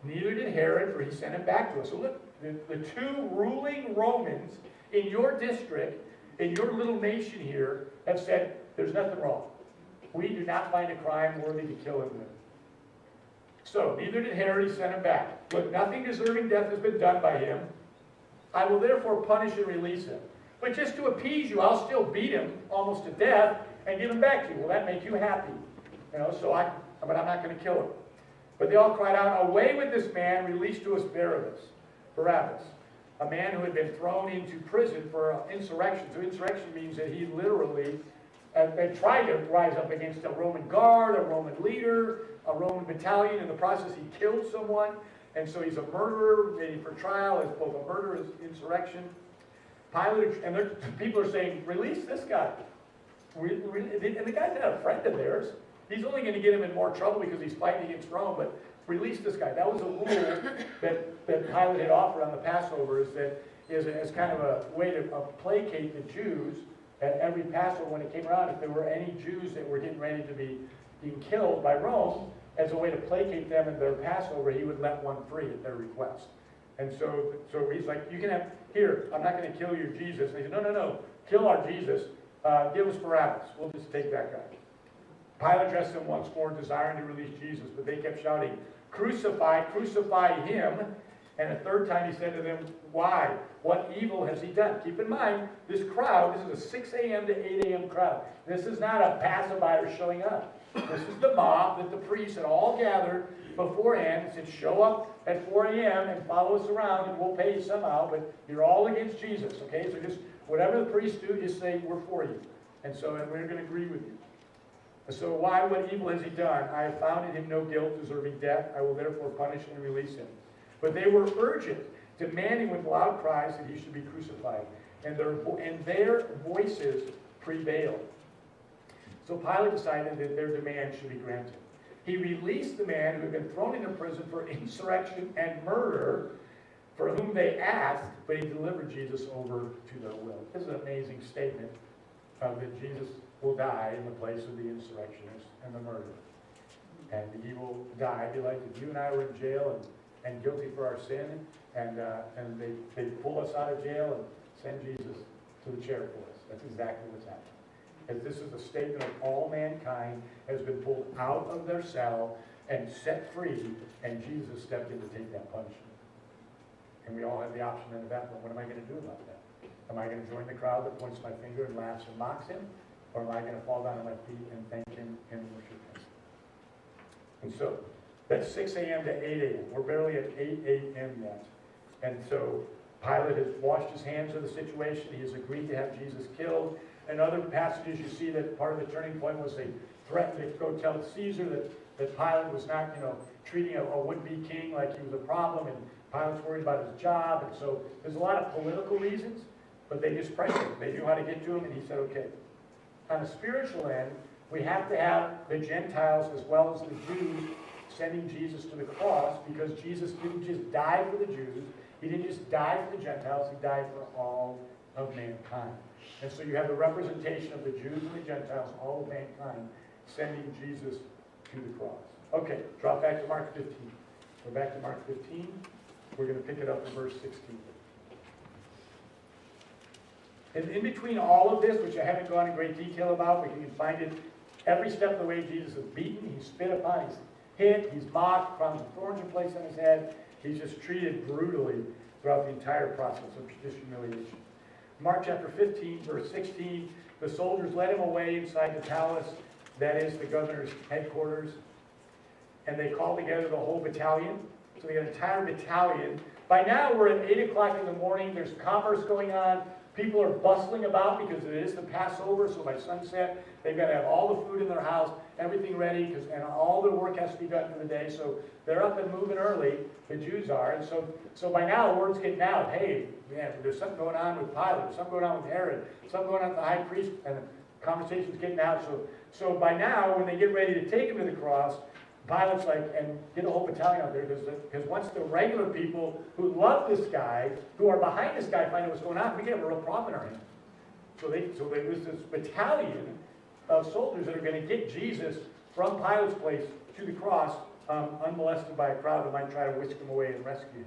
Neither did Herod, for he sent him back to us. So look, the two ruling Romans in your district, in your little nation here, have said, there's nothing wrong. We do not find a crime worthy to kill him with. So, neither did Herod, he sent him back. Look, nothing deserving death has been done by him. I will therefore punish and release him. But just to appease you, I'll still beat him almost to death and give him back to you. Will that make you happy? But I'm not going to kill him. But they all cried out, away with this man, release to us Barabbas, a man who had been thrown into prison for insurrection. So insurrection means that he literally they tried to rise up against a Roman guard, a Roman leader, a Roman battalion. In the process, he killed someone. And so he's a murderer, waiting for trial as both a murder and insurrection. Pilate, and people are saying, release this guy. And the guy's not a friend of theirs. He's only going to get him in more trouble because he's fighting against Rome, but release this guy. That was a rule that Pilate had offered on the Passover, as kind of a way to placate the Jews at every Passover when it came around. If there were any Jews that were getting ready to be being killed by Rome, as a way to placate them in their Passover, he would let one free at their request. And so he's like, you can have, here, I'm not going to kill your Jesus. And he said, no, kill our Jesus. Give us Barabbas. We'll just take that guy. Pilate addressed them once more, desiring to release Jesus, but they kept shouting, crucify, crucify him. And a third time he said to them, why? What evil has he done? Keep in mind, this crowd, this is a 6 a.m. to 8 a.m. crowd. This is not a passerby showing up. This is the mob that the priests had all gathered beforehand and said, show up at 4 a.m. and follow us around and we'll pay you somehow, but you're all against Jesus, okay? So just whatever the priests do, just say, we're for you. And we're going to agree with you. So why, what evil has he done? I have found in him no guilt deserving death. I will therefore punish and release him. But they were urgent, demanding with loud cries that he should be crucified. And their voices prevailed. So Pilate decided that their demand should be granted. He released the man who had been thrown into prison for insurrection and murder, for whom they asked, but he delivered Jesus over to their will. This is an amazing statement that Jesus will die in the place of the insurrectionists and the murderer. And he will die, be like if you and I were in jail and guilty for our sin, and they pull us out of jail and send Jesus to the chair for us. That's exactly what's happening. As this is a statement of all mankind has been pulled out of their cell and set free, and Jesus stepped in to take that punishment. And we all have the option then at that point, what am I going to do about that? Am I going to join the crowd that points my finger and laughs and mocks him? Or am I going to fall down on my feet and thank him and worship him? And so, that's 6 a.m. to 8 a.m. We're barely at 8 a.m. yet. And so, Pilate has washed his hands of the situation. He has agreed to have Jesus killed. In other passages, you see that part of the turning point was they threatened to go tell Caesar that Pilate was not, treating a would-be king like he was a problem, and Pilate's worried about his job. And so, there's a lot of political reasons, but they just pressed him. They knew how to get to him, and he said, okay. On the spiritual end, we have to have the Gentiles as well as the Jews sending Jesus to the cross, because Jesus didn't just die for the Jews, he didn't just die for the Gentiles, he died for all of mankind. And so you have the representation of the Jews and the Gentiles, all of mankind, sending Jesus to the cross. Okay, drop back to Mark 15. We're back to Mark 15. We're going to pick it up in verse 16. And in between all of this, which I haven't gone in great detail about, but you can find it every step of the way. Jesus is beaten, he's spit upon, he's hit, he's mocked, crowns of thorns are placed on his head. He's just treated brutally throughout the entire process of just humiliation. Mark chapter 15, verse 16, the soldiers led him away inside the palace, that is the governor's headquarters, and they called together the whole battalion. So they got an entire battalion. By now we're at 8 o'clock in the morning, there's commerce going on. People are bustling about because it is the Passover, so by sunset, they've got to have all the food in their house, everything ready, and all their work has to be done for the day. So they're up and moving early, the Jews are. And so by now, word's getting out, hey, man, there's something going on with Pilate, there's something going on with Herod, something going on with the high priest, and the conversation's getting out. So by now, when they get ready to take him to the cross, Pilate's like, and get a whole battalion out there, because once the regular people who love this guy, who are behind this guy, find out what's going on, we get a real problem in our hands. So there's this battalion of soldiers that are going to get Jesus from Pilate's place to the cross, unmolested by a crowd that might try to whisk him away and rescue him.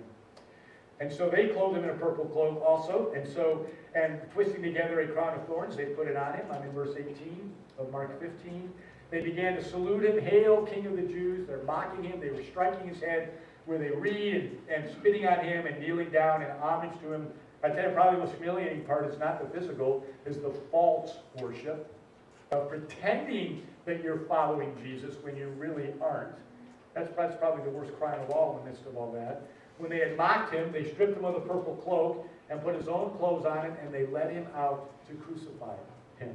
And so they clothed him in a purple cloak also, and twisting together a crown of thorns, they put it on him. I'm in verse 18 of Mark 15. They began to salute him, "Hail, King of the Jews." They're mocking him. They were striking his head where they read and spitting on him and kneeling down in homage to him. I tell you, probably the most humiliating part is not the physical, is the false worship of pretending that you're following Jesus when you really aren't. That's probably the worst crime of all in the midst of all that. When they had mocked him, they stripped him of the purple cloak and put his own clothes on him, and they led him out to crucify him.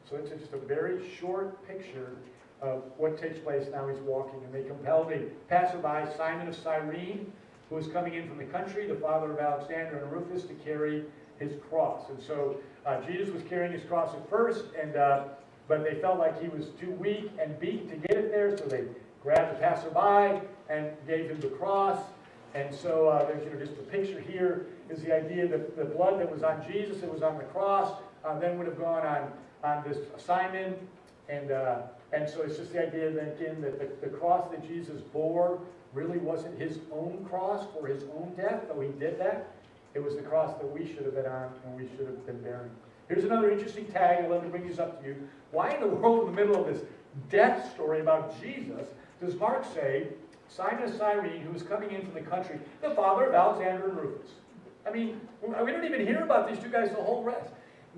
So it's just a very short picture of what takes place now. He's walking, and they compelled a passerby, Simon of Cyrene, who was coming in from the country, the father of Alexander and Rufus, to carry his cross. And so Jesus was carrying his cross at first, but they felt like he was too weak and beat to get it there, so they grabbed the passerby and gave him the cross. And so there's just a picture here is the idea that the blood that was on Jesus, that was on the cross, then would have gone on this Simon. And so it's just the idea that, again, that the cross that Jesus bore really wasn't his own cross for his own death, though he did that. It was the cross that we should have been on and we should have been bearing. Here's another interesting tag. I'd love to bring this up to you. Why in the world, in the middle of this death story about Jesus, does Mark say, Simon of Cyrene, who was coming in from the country, the father of Alexander and Rufus? I mean, we don't even hear about these two guys the whole rest.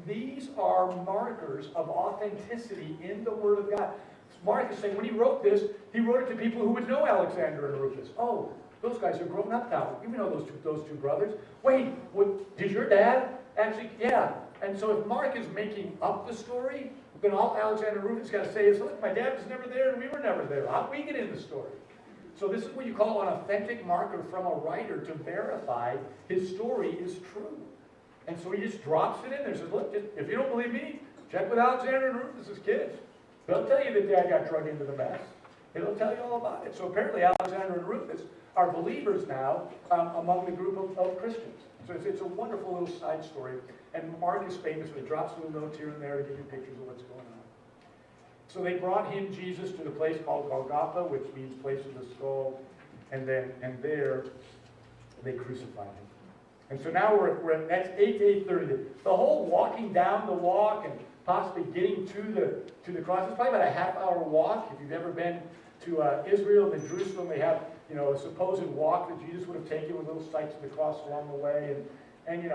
These are markers of authenticity in the Word of God. Mark is saying when he wrote this, he wrote it to people who would know Alexander and Rufus. Oh, those guys are grown up now. You know those two brothers. Wait, did your dad actually? Yeah. And so if Mark is making up the story, then all Alexander and Rufus got to say is, look, my dad was never there and we were never there. How do we get in the story? So this is what you call an authentic marker from a writer to verify his story is true. And so he just drops it in there. Says, look, if you don't believe me, check with Alexander and Rufus' kids. They'll tell you that dad got drug into the mess. It'll tell you all about it. So apparently Alexander and Rufus are believers now among the group of Christians. So it's a wonderful little side story. And Mark is famous, so he drops little notes here and there to give you pictures of what's going on. So they brought him, Jesus, to the place called Golgotha, which means place of the skull. And there they crucified him. And so now that's 8 to 8:30. The whole walking down the walk and possibly getting to the cross, it's probably about a half-hour walk. If you've ever been to Israel and Jerusalem, they have a supposed walk that Jesus would have taken with little sights of the cross along the way. And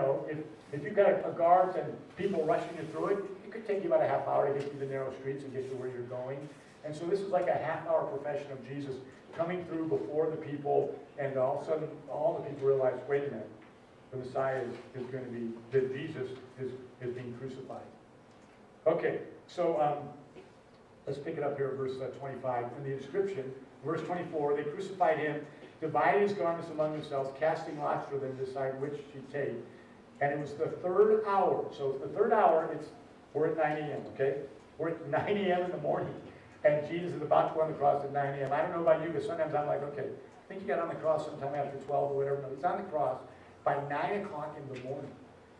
if you've got a guard and people rushing you through it, it could take you about a half hour to get through the narrow streets and get to where you're going. And so this is like a half-hour profession of Jesus coming through before the people, and all of a sudden all the people realize, wait a minute, the Messiah is going to be, that Jesus is being crucified. Okay, so let's pick it up here at verse 25. In the description, verse 24, they crucified him, divided his garments among themselves, casting lots for them to decide which to take. And it was the third hour. So it's the third hour, we're at 9 a.m., okay? We're at 9 a.m. in the morning. And Jesus is about to go on the cross at 9 a.m. I don't know about you, but sometimes I'm like, okay, I think he got on the cross sometime after 12 or whatever. No, he's on the cross by 9 o'clock in the morning.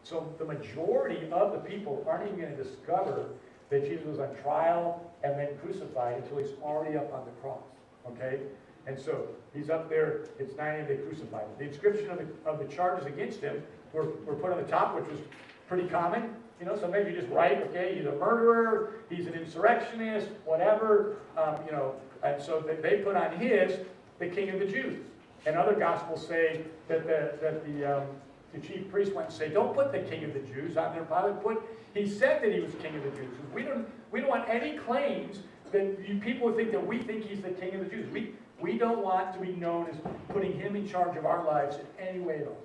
So the majority of the people aren't even going to discover that Jesus was on trial and then crucified until he's already up on the cross, okay? And so he's up there, it's 9 a.m., they crucified him. The inscription of the charges against him were put on the top, which was pretty common. Sometimes you just write, okay, he's a murderer, he's an insurrectionist, whatever, and so they put on his, the King of the Jews. And other Gospels say that the chief priest went and said, don't put the King of the Jews on there. He said that he was King of the Jews. We don't want any claims that people would think that we think he's the King of the Jews. We don't want to be known as putting him in charge of our lives in any way at all.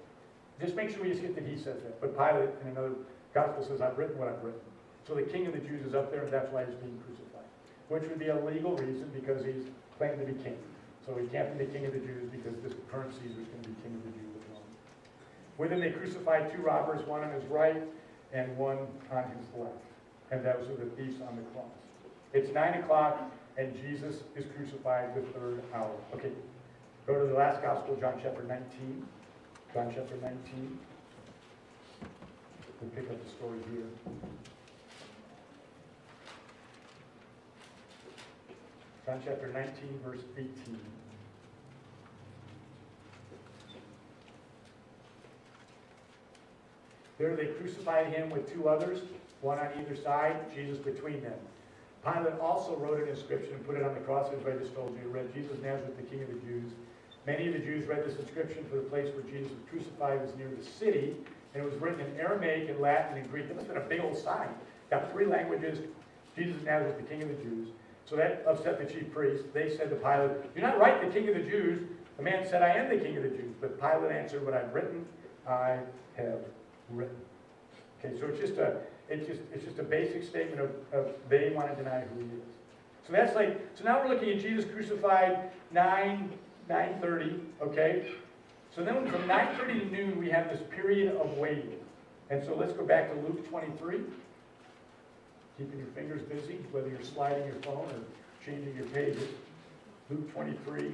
Just make sure we just get that he says that. But Pilate in another Gospel says, I've written what I've written. So the King of the Jews is up there, and that's why he's being crucified. Which would be a legal reason because he's claimed to be king. So he can't be the King of the Jews because this current Caesar is going to be King of the Jews as well. With him they crucified two robbers, one on his right and one on his left. And those are the thieves on the cross. It's 9 o'clock, and Jesus is crucified the third hour. Okay, go to the last Gospel, John chapter 19. John chapter 19. We'll pick up the story here. John chapter 19, verse 18. There they crucified him with two others, one on either side, Jesus between them. Pilate also wrote an inscription and put it on the cross, as I just told you. It read, Jesus of Nazareth, the King of the Jews. Many of the Jews read this inscription, for the place where Jesus was crucified was near the city, and it was written in Aramaic and Latin and Greek. It must have been a big old sign. Got 3 languages, Jesus of Nazareth, the King of the Jews. So that upset the chief priests. They said to Pilate, "You're not right, the King of the Jews." The man said, "I am the King of the Jews." But Pilate answered, "What I've written, I have written." Okay, so it's just a basic statement of they want to deny who he is. So that's so now we're looking at Jesus crucified 9:30, okay? So then from 9:30 to noon, we have this period of waiting. And so let's go back to Luke 23. Keeping your fingers busy, whether you're sliding your phone or changing your pages. Luke 23.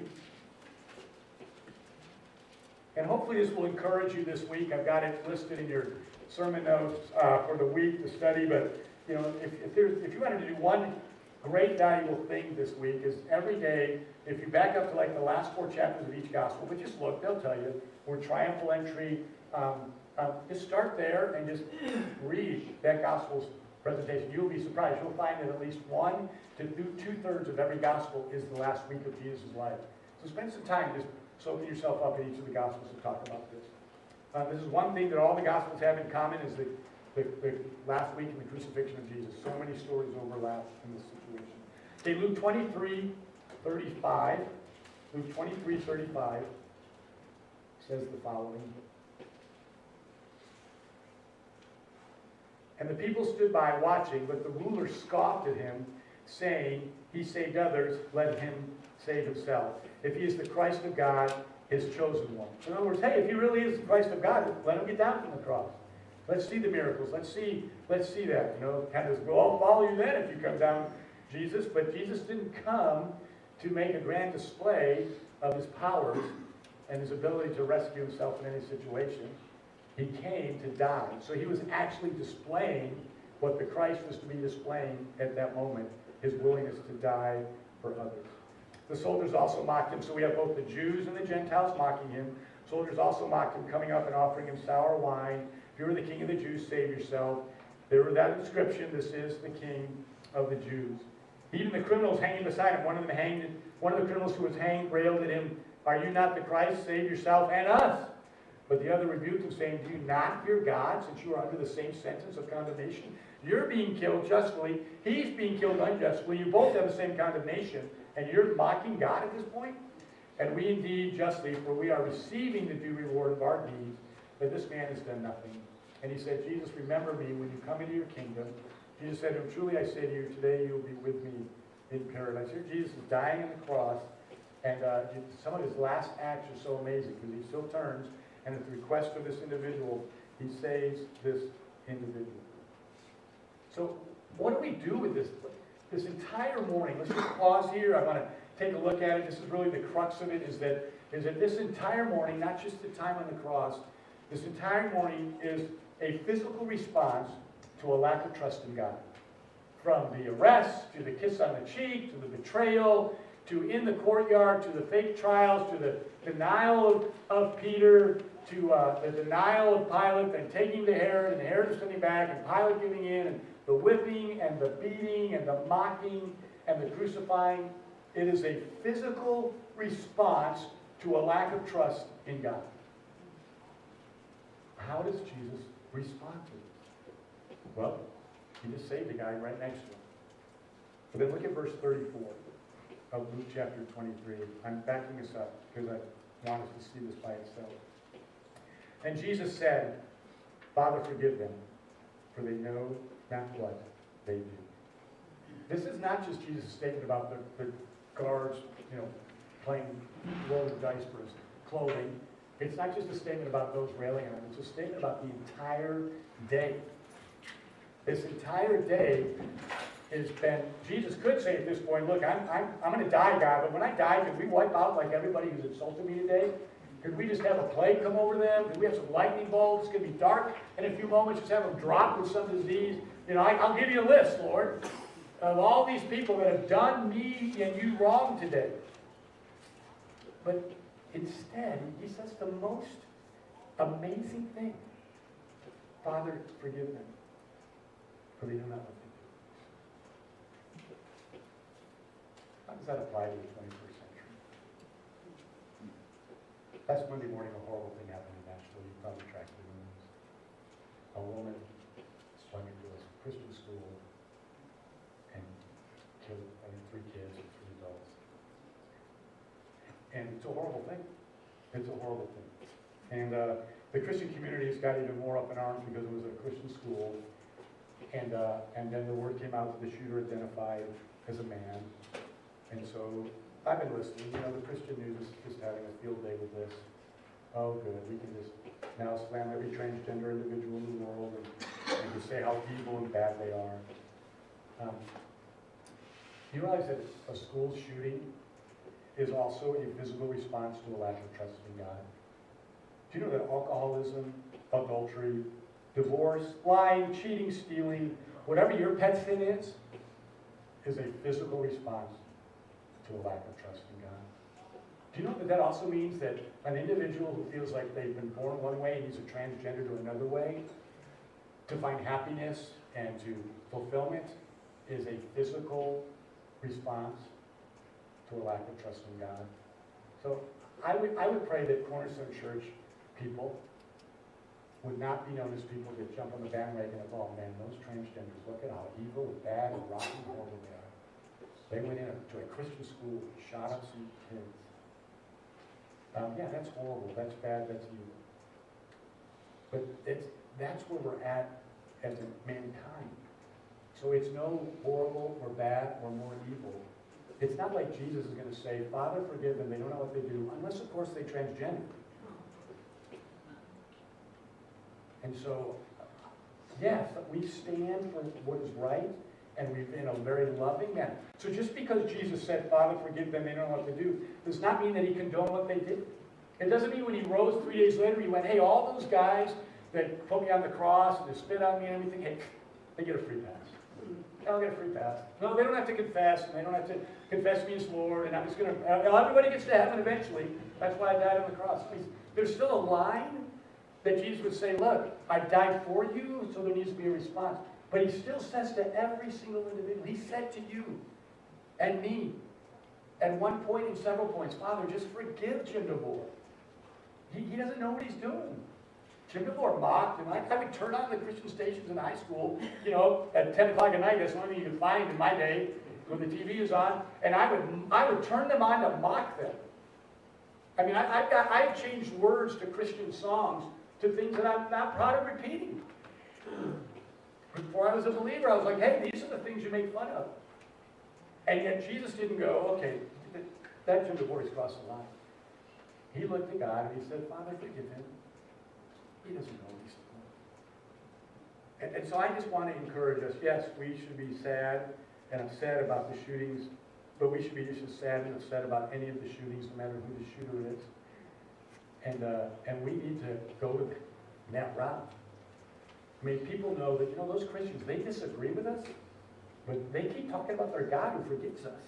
And hopefully this will encourage you this week. I've got it listed in your sermon notes for the week to study. But you know, if you wanted to do one great valuable thing this week, is every day, if you back up to like the last 4 chapters of each gospel, but just look, they'll tell you, we're triumphal entry. Just start there and just read that gospel's presentation. You'll be surprised. You'll find that at least 1 to 2/3 of every gospel is the last week of Jesus' life. So spend some time just soaking yourself up in each of the gospels to talk about this. This is one thing that all the gospels have in common, is the last week in the crucifixion of Jesus. So many stories overlap in this situation. Okay, Luke 23:35. Luke 23:35 says the following. And the people stood by watching, but the ruler scoffed at him, saying, "He saved others, let him save himself. If he is the Christ of God, his chosen one." In other words, hey, if he really is the Christ of God, let him get down from the cross. Let's see the miracles. Let's see that. You know, kind of, we'll all follow you then if you come down, Jesus. But Jesus didn't come to make a grand display of his powers and his ability to rescue himself in any situation. He came to die. So he was actually displaying what the Christ was to be displaying at that moment, his willingness to die for others. The soldiers also mocked him. So we have both the Jews and the Gentiles mocking him. Soldiers also mocked him, coming up and offering him sour wine. "If you are the King of the Jews, save yourself." There was that inscription, "This is the King of the Jews." Even the criminals hanging beside him, one of the criminals who was hanged railed at him, "Are you not the Christ? Save yourself and us." But the other rebuked him, saying, "Do you not fear God, since you are under the same sentence of condemnation? You're being killed justly. He's being killed unjustly. You both have the same condemnation. And you're mocking God at this point? And we indeed justly, for we are receiving the due reward of our deeds, but this man has done nothing." And he said, "Jesus, remember me when you come into your kingdom." Jesus said to him, "Truly I say to you, today you will be with me in paradise." Here Jesus is dying on the cross, and some of his last acts are so amazing, because he still turns, and at the request of this individual, he saves this individual. So what do we do with this entire morning? Let's just pause here. I want to take a look at it. This is really the crux of it, is that this entire morning, not just the time on the cross, this entire morning is a physical response to a lack of trust in God. From the arrest, to the kiss on the cheek, to the betrayal, to in the courtyard, to the fake trials, to the denial of Peter, to the denial of Pilate, and taking to Herod, and Herod sending back, and Pilate giving in, and the whipping, and the beating, and the mocking, and the crucifying. It is a physical response to a lack of trust in God. How does Jesus respond to it? Well, he just saved the guy right next to him. But then look at verse 34 of Luke chapter 23. I'm backing this up because I want us to see this by itself. And Jesus said, "Father, forgive them, for they know not what they do." This is not just Jesus' statement about the guards, playing rolling dice for his clothing. It's not just a statement about those railing on him. It's a statement about the entire day. This entire day has been, Jesus could say at this point, "Look, I'm going to die, God, but when I die, could we wipe out like everybody who's insulted me today? Could we just have a plague come over them? Could we have some lightning bolts? It's going to be dark in a few moments. Just have them drop with some disease. I'll give you a list, Lord, of all these people that have done me and you wrong today." But instead, he says the most amazing thing. "Father, forgive them, for they know not what they do." does that apply to the 21st century? Last Monday morning, a horrible thing happened in Nashville. You probably tracked the news. A woman swung into a Christian school and killed, I think, 3 kids and 3 adults. And it's a horrible thing. It's a horrible thing. And the Christian community has got even more up in arms because it was a Christian school. And then the word came out that the shooter identified as a man. And so I've been listening. You know, the Christian news is just having a field day with this. Oh, good. We can just now slam every transgender individual in the world and just say how evil and bad they are. You realize that a school shooting is also a physical response to a lack of trust in God? Do you know that alcoholism, adultery, divorce, lying, cheating, stealing, whatever your pet sin is a physical response to a lack of trust in God? Do you know that that also means that an individual who feels like they've been born one way and he's a transgender to another way, to find happiness and to fulfillment, is a physical response to a lack of trust in God? So I would pray that Cornerstone Church people would not be known as people that jump on the bandwagon of, oh man, those transgenders, look at how evil and bad and rotten and horrible they are. They went into a Christian school and shot up some kids. Yeah, that's horrible, that's bad, that's evil. But that's where we're at as mankind. So it's no horrible or bad or more evil. It's not like Jesus is going to say, Father, forgive them, they don't know what they do, unless, of course, they transgender. And so, yes, we stand for what is right, and we've in a very loving manner. So just because Jesus said, Father, forgive them, they don't know what to do, does not mean that he condoned what they did. It doesn't mean when he rose 3 days later, he went, hey, all those guys that put me on the cross and they spit on me and everything, hey, they get a free pass. They'll get a free pass. No, they don't have to confess, and they don't have to confess me as Lord, and I'm just going to, everybody gets to heaven eventually. That's why I died on the cross. There's still a line that Jesus would say, look, I died for you, so there needs to be a response. But he still says to every single individual, he said to you and me, at one point and several points, Father, just forgive Jim DeVore. He doesn't know what he's doing. Jim DeVore mocked, and I would turn on the Christian stations in high school, you know, at 10 o'clock at night. That's the only thing you can find in my day when the TV is on. And I would turn them on to mock them. I mean, I've changed words to Christian songs to things that I'm not proud of repeating. Before I was a believer, I was like, hey, these are the things you make fun of. And yet Jesus didn't go, okay, that Jim DeVore has crossed the line. He looked at God and he said, Father, forgive him. He doesn't know these things. And so I just want to encourage us, yes, we should be sad and upset about the shootings, but we should be just as sad and upset about any of the shootings, no matter who the shooter is. And we need to go that route. I mean, people know that, you know, those Christians, they disagree with us, but they keep talking about their God who forgives us.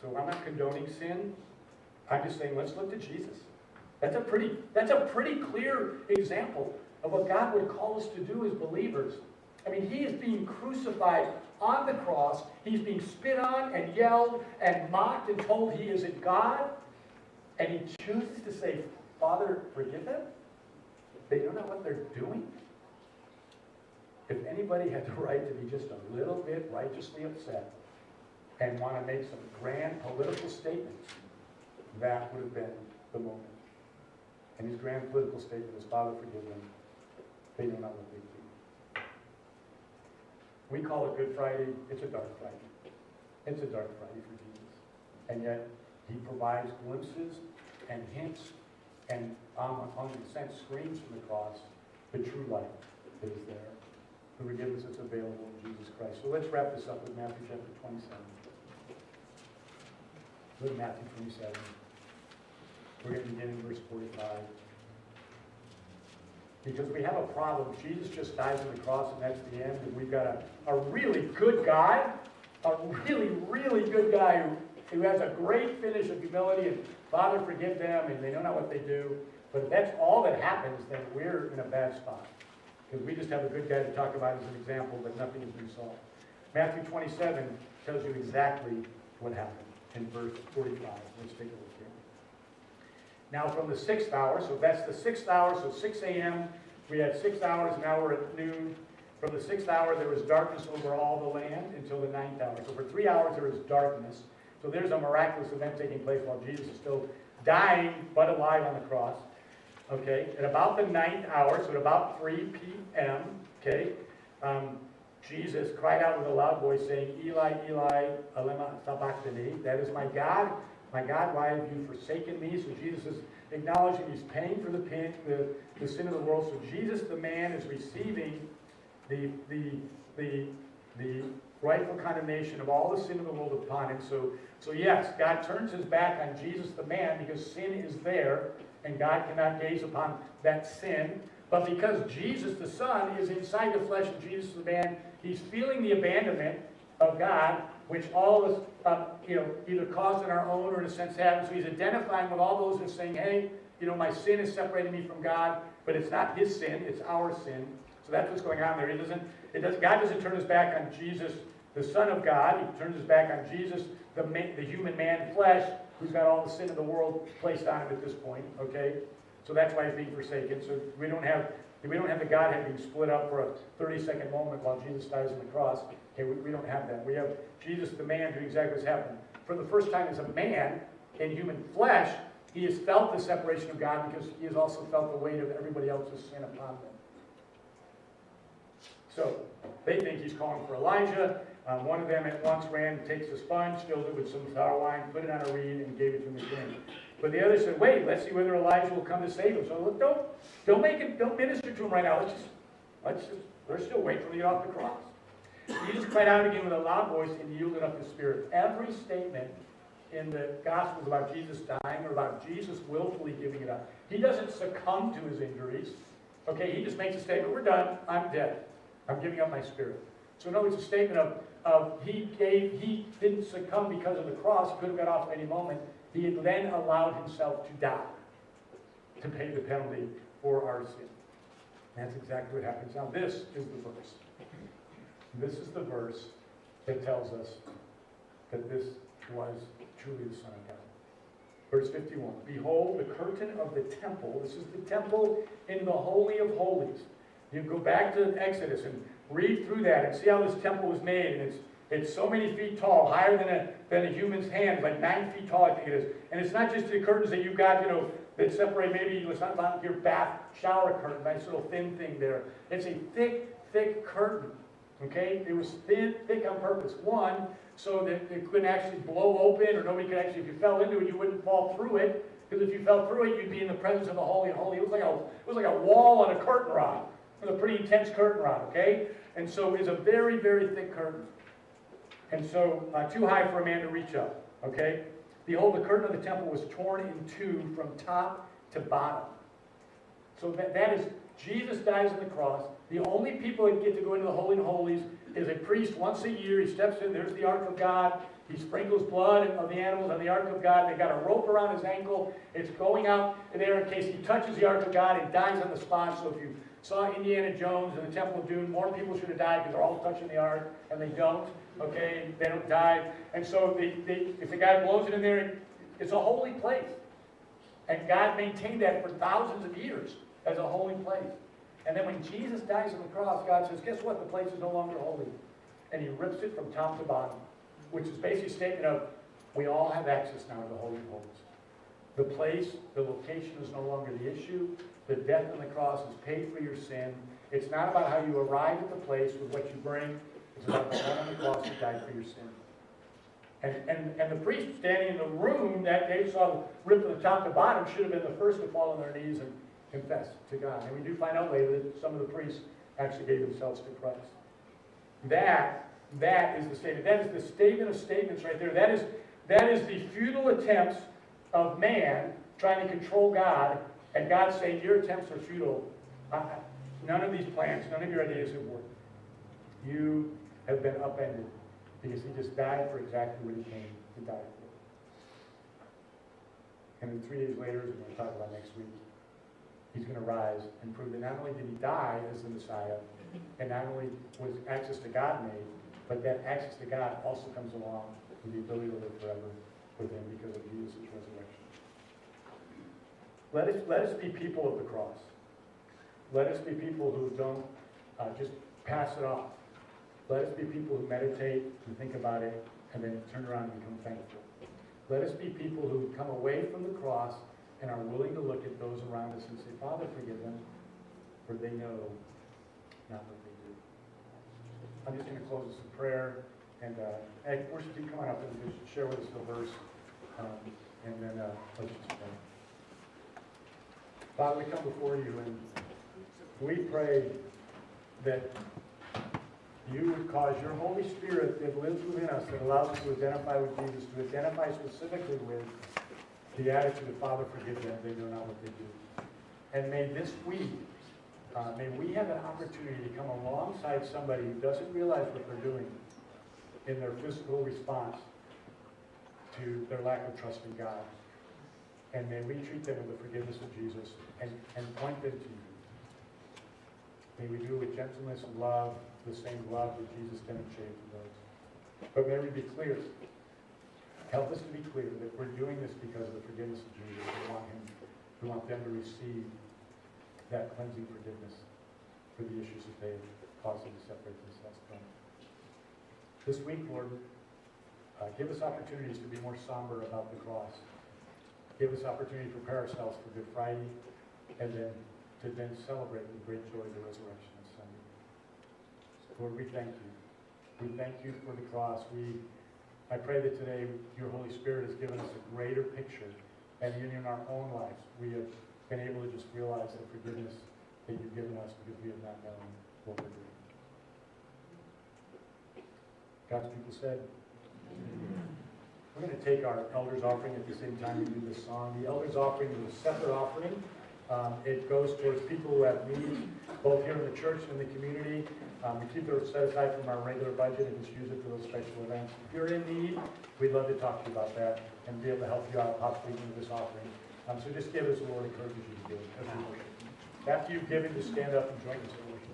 So I'm not condoning sin. I'm just saying, let's look to Jesus. That's a pretty clear example of what God would call us to do as believers. I mean, he is being crucified on the cross. He's being spit on and yelled and mocked and told he isn't God. And he chooses to say, Father, forgive them? They don't know what they're doing? If anybody had the right to be just a little bit righteously upset and want to make some grand political statements, that would have been the moment. And his grand political statement is, Father, forgive them. They know not what they do. We call it Good Friday. It's a dark Friday. It's a dark Friday for Jesus. And yet, he provides glimpses and hints and, in a sense, screams from the cross the true light that is there. The forgiveness that's available in Jesus Christ. So let's wrap this up with Matthew chapter 27. Look at Matthew 27. We're going to begin in verse 45. Because we have a problem. Jesus just dies on the cross and that's the end. And we've got a really good guy, a really, really good guy who has a great finish of humility and Father, forgive them, and they don't know what they do. But if that's all that happens, then we're in a bad spot. Because we just have a good guy to talk about as an example, but nothing has been solved. Matthew 27, tells you exactly what happened in verse 45. Let's take a look here. Now from the 6th hour, so that's the 6th hour, so 6 a.m., we had 6 hours, now we're at noon. From the 6th hour, there was darkness over all the land until the 9th hour. So for 3 hours, there was darkness. So there's a miraculous event taking place while Jesus is still dying, but alive on the cross. Okay, at about the 9th hour, so at about 3 p.m., okay, Jesus cried out with a loud voice saying, Eli, Eli, lema sabachthani. That is my God, why have you forsaken me? So Jesus is acknowledging he's paying for the sin of the world. So Jesus, the man, is receiving the rightful condemnation of all the sin of the world upon him. So yes, God turns his back on Jesus, the man, because sin is there, and God cannot gaze upon that sin. But because Jesus, the Son, is inside the flesh of Jesus, the man, he's feeling the abandonment of God, which all of us, either caused in our own or in a sense have. So he's identifying with all those who are saying, hey, my sin is separating me from God, but it's not his sin, it's our sin. So that's what's going on there. God doesn't turn his back on Jesus, the Son of God. He turns his back on Jesus, the human man flesh, who's got all the sin of the world placed on him at this point. Okay, so that's why he's being forsaken. So we don't have the Godhead being split up for a 30-second moment while Jesus dies on the cross. Okay, we don't have that. We have Jesus, the man, doing exactly what's happened. For the first time as a man in human flesh, he has felt the separation of God because he has also felt the weight of everybody else's sin upon them. So they think he's calling for Elijah. One of them at once ran, takes a sponge, filled it with some sour wine, put it on a reed, and gave it to him again. But the other said, "Wait, let's see whether Elijah will come to save him." So look, don't minister to him right now. Let's still wait till he get off the cross. Jesus cried out again with a loud voice and yielded up his spirit. Every statement in the Gospels about Jesus dying or about Jesus willfully giving it up. He doesn't succumb to his injuries. Okay, he just makes a statement, we're done, I'm dead. I'm giving up my spirit. So no, it's a statement of he didn't succumb because of the cross. He could have got off at any moment. He had then allowed himself to die to pay the penalty for our sin. That's exactly what happens. Now this is the verse. This is the verse that tells us that this was truly the Son of God. Verse 51, behold, the curtain of the temple. This is the temple in the Holy of Holies. You go back to Exodus and read through that and see how this temple was made. And it's so many feet tall, higher than a human's hand, like 9 feet tall, I think it is. And it's not just the curtains that you've got, that separate, maybe it's not like your bath shower curtain, nice little thin thing there. It's a thick, thick curtain. Okay? It was thick on purpose. One, so that it couldn't actually blow open, or nobody could actually, if you fell into it, you wouldn't fall through it. Because if you fell through it, you'd be in the presence of the Holy of Holies. It was like a wall on a curtain rod. It was a pretty intense curtain rod, okay? And so it was a very, very thick curtain. And so too high for a man to reach up, okay? Behold, the curtain of the temple was torn in two from top to bottom. So that is, Jesus dies on the cross. The only people that get to go into the Holy of Holies is a priest once a year. He steps in, there's the Ark of God. He sprinkles blood of the animals on the Ark of God. They've got a rope around his ankle. It's going out there in case he touches the Ark of God and dies on the spot. So if you saw Indiana Jones in the Temple of Doom, more people should have died because they're all touching the Ark, and they don't. Okay, they don't die. And so if the guy blows it in there, it's a holy place. And God maintained that for thousands of years as a holy place. And then when Jesus dies on the cross, God says, guess what? The place is no longer holy. And he rips it from top to bottom, which is basically a statement of, we all have access now to the Holy of Holies. The place, the location is no longer the issue. The death on the cross is paid for your sin. It's not about how you arrive at the place with what you bring. It's about the one on the cross who died for your sin. And the priest standing in the room that they saw ripped from the top to bottom should have been the first to fall on their knees and confess to God. And we do find out later that some of the priests actually gave themselves to Christ. That is the statement. That is the statement of statements right there. That is the futile attempts of man trying to control God, and God saying, your attempts are futile. None of these plans, none of your ideas have worked. You have been upended because he just died for exactly what he came to die for. And then 3 days later, as we're going to talk about next week, he's going to rise and prove that not only did he die as the Messiah, and not only was access to God made, But that access to God also comes along with the ability to live forever with him because of Jesus' resurrection. Let us be people of the cross. Let us be people who don't just pass it off. Let us be people who meditate and think about it and then turn around and become thankful. Let us be people who come away from the cross and are willing to look at those around us and say, Father, forgive them, for they know not what they do. I'm just going to close with some prayer. And hey, worship team, come on up and just share with us the verse. And then let's just pray. Father, we come before you and we pray that you would cause your Holy Spirit that lives within us, that allows us to identify with Jesus, to identify specifically with the attitude of Father, forgive them, they know not what they do. And may this week, may we have an opportunity to come alongside somebody who doesn't realize what they're doing in their physical response to their lack of trust in God. And may we treat them with the forgiveness of Jesus and point them to you. May we do it with gentleness and love, the same love that Jesus demonstrated to those. But may we be clear. Help us to be clear that we're doing this because of the forgiveness of Jesus. We want them to receive that cleansing forgiveness for the issues that they have caused them to separate themselves from. This week, Lord, give us opportunities to be more somber about the cross. Give us opportunity to prepare ourselves for Good Friday, and then to celebrate with great joy the resurrection of Sunday. Lord, we thank you. We thank you for the cross. I pray that today your Holy Spirit has given us a greater picture, and in our own lives we have been able to just realize the forgiveness that you've given us because we have not known what we're doing. God's people said, we're going to take our elders' offering at the same time we do this song. The elders' offering is a separate offering. It goes towards people who have needs, both here in the church and in the community. We keep it set aside from our regular budget and just use it for those special events. If you're in need, we'd love to talk to you about that and be able to help you out possibly with this offering. So just give as the Lord encourages you to do it as we worship. After you've given, just stand up and join us in worship.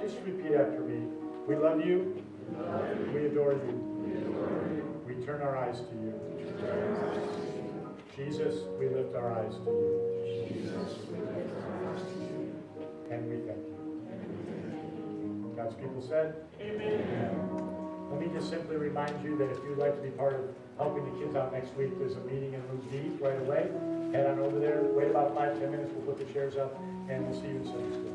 Just repeat after me. We love you. We adore you. We turn our eyes to you. Jesus, we lift our eyes to you. And we thank you. God's people said, Amen. Let me just simply remind you that if you'd like to be part of helping the kids out next week, there's a meeting in Room D right away. Head on over there. Wait about 5-10 minutes. We'll put the chairs up, and we'll see you in Sunday school.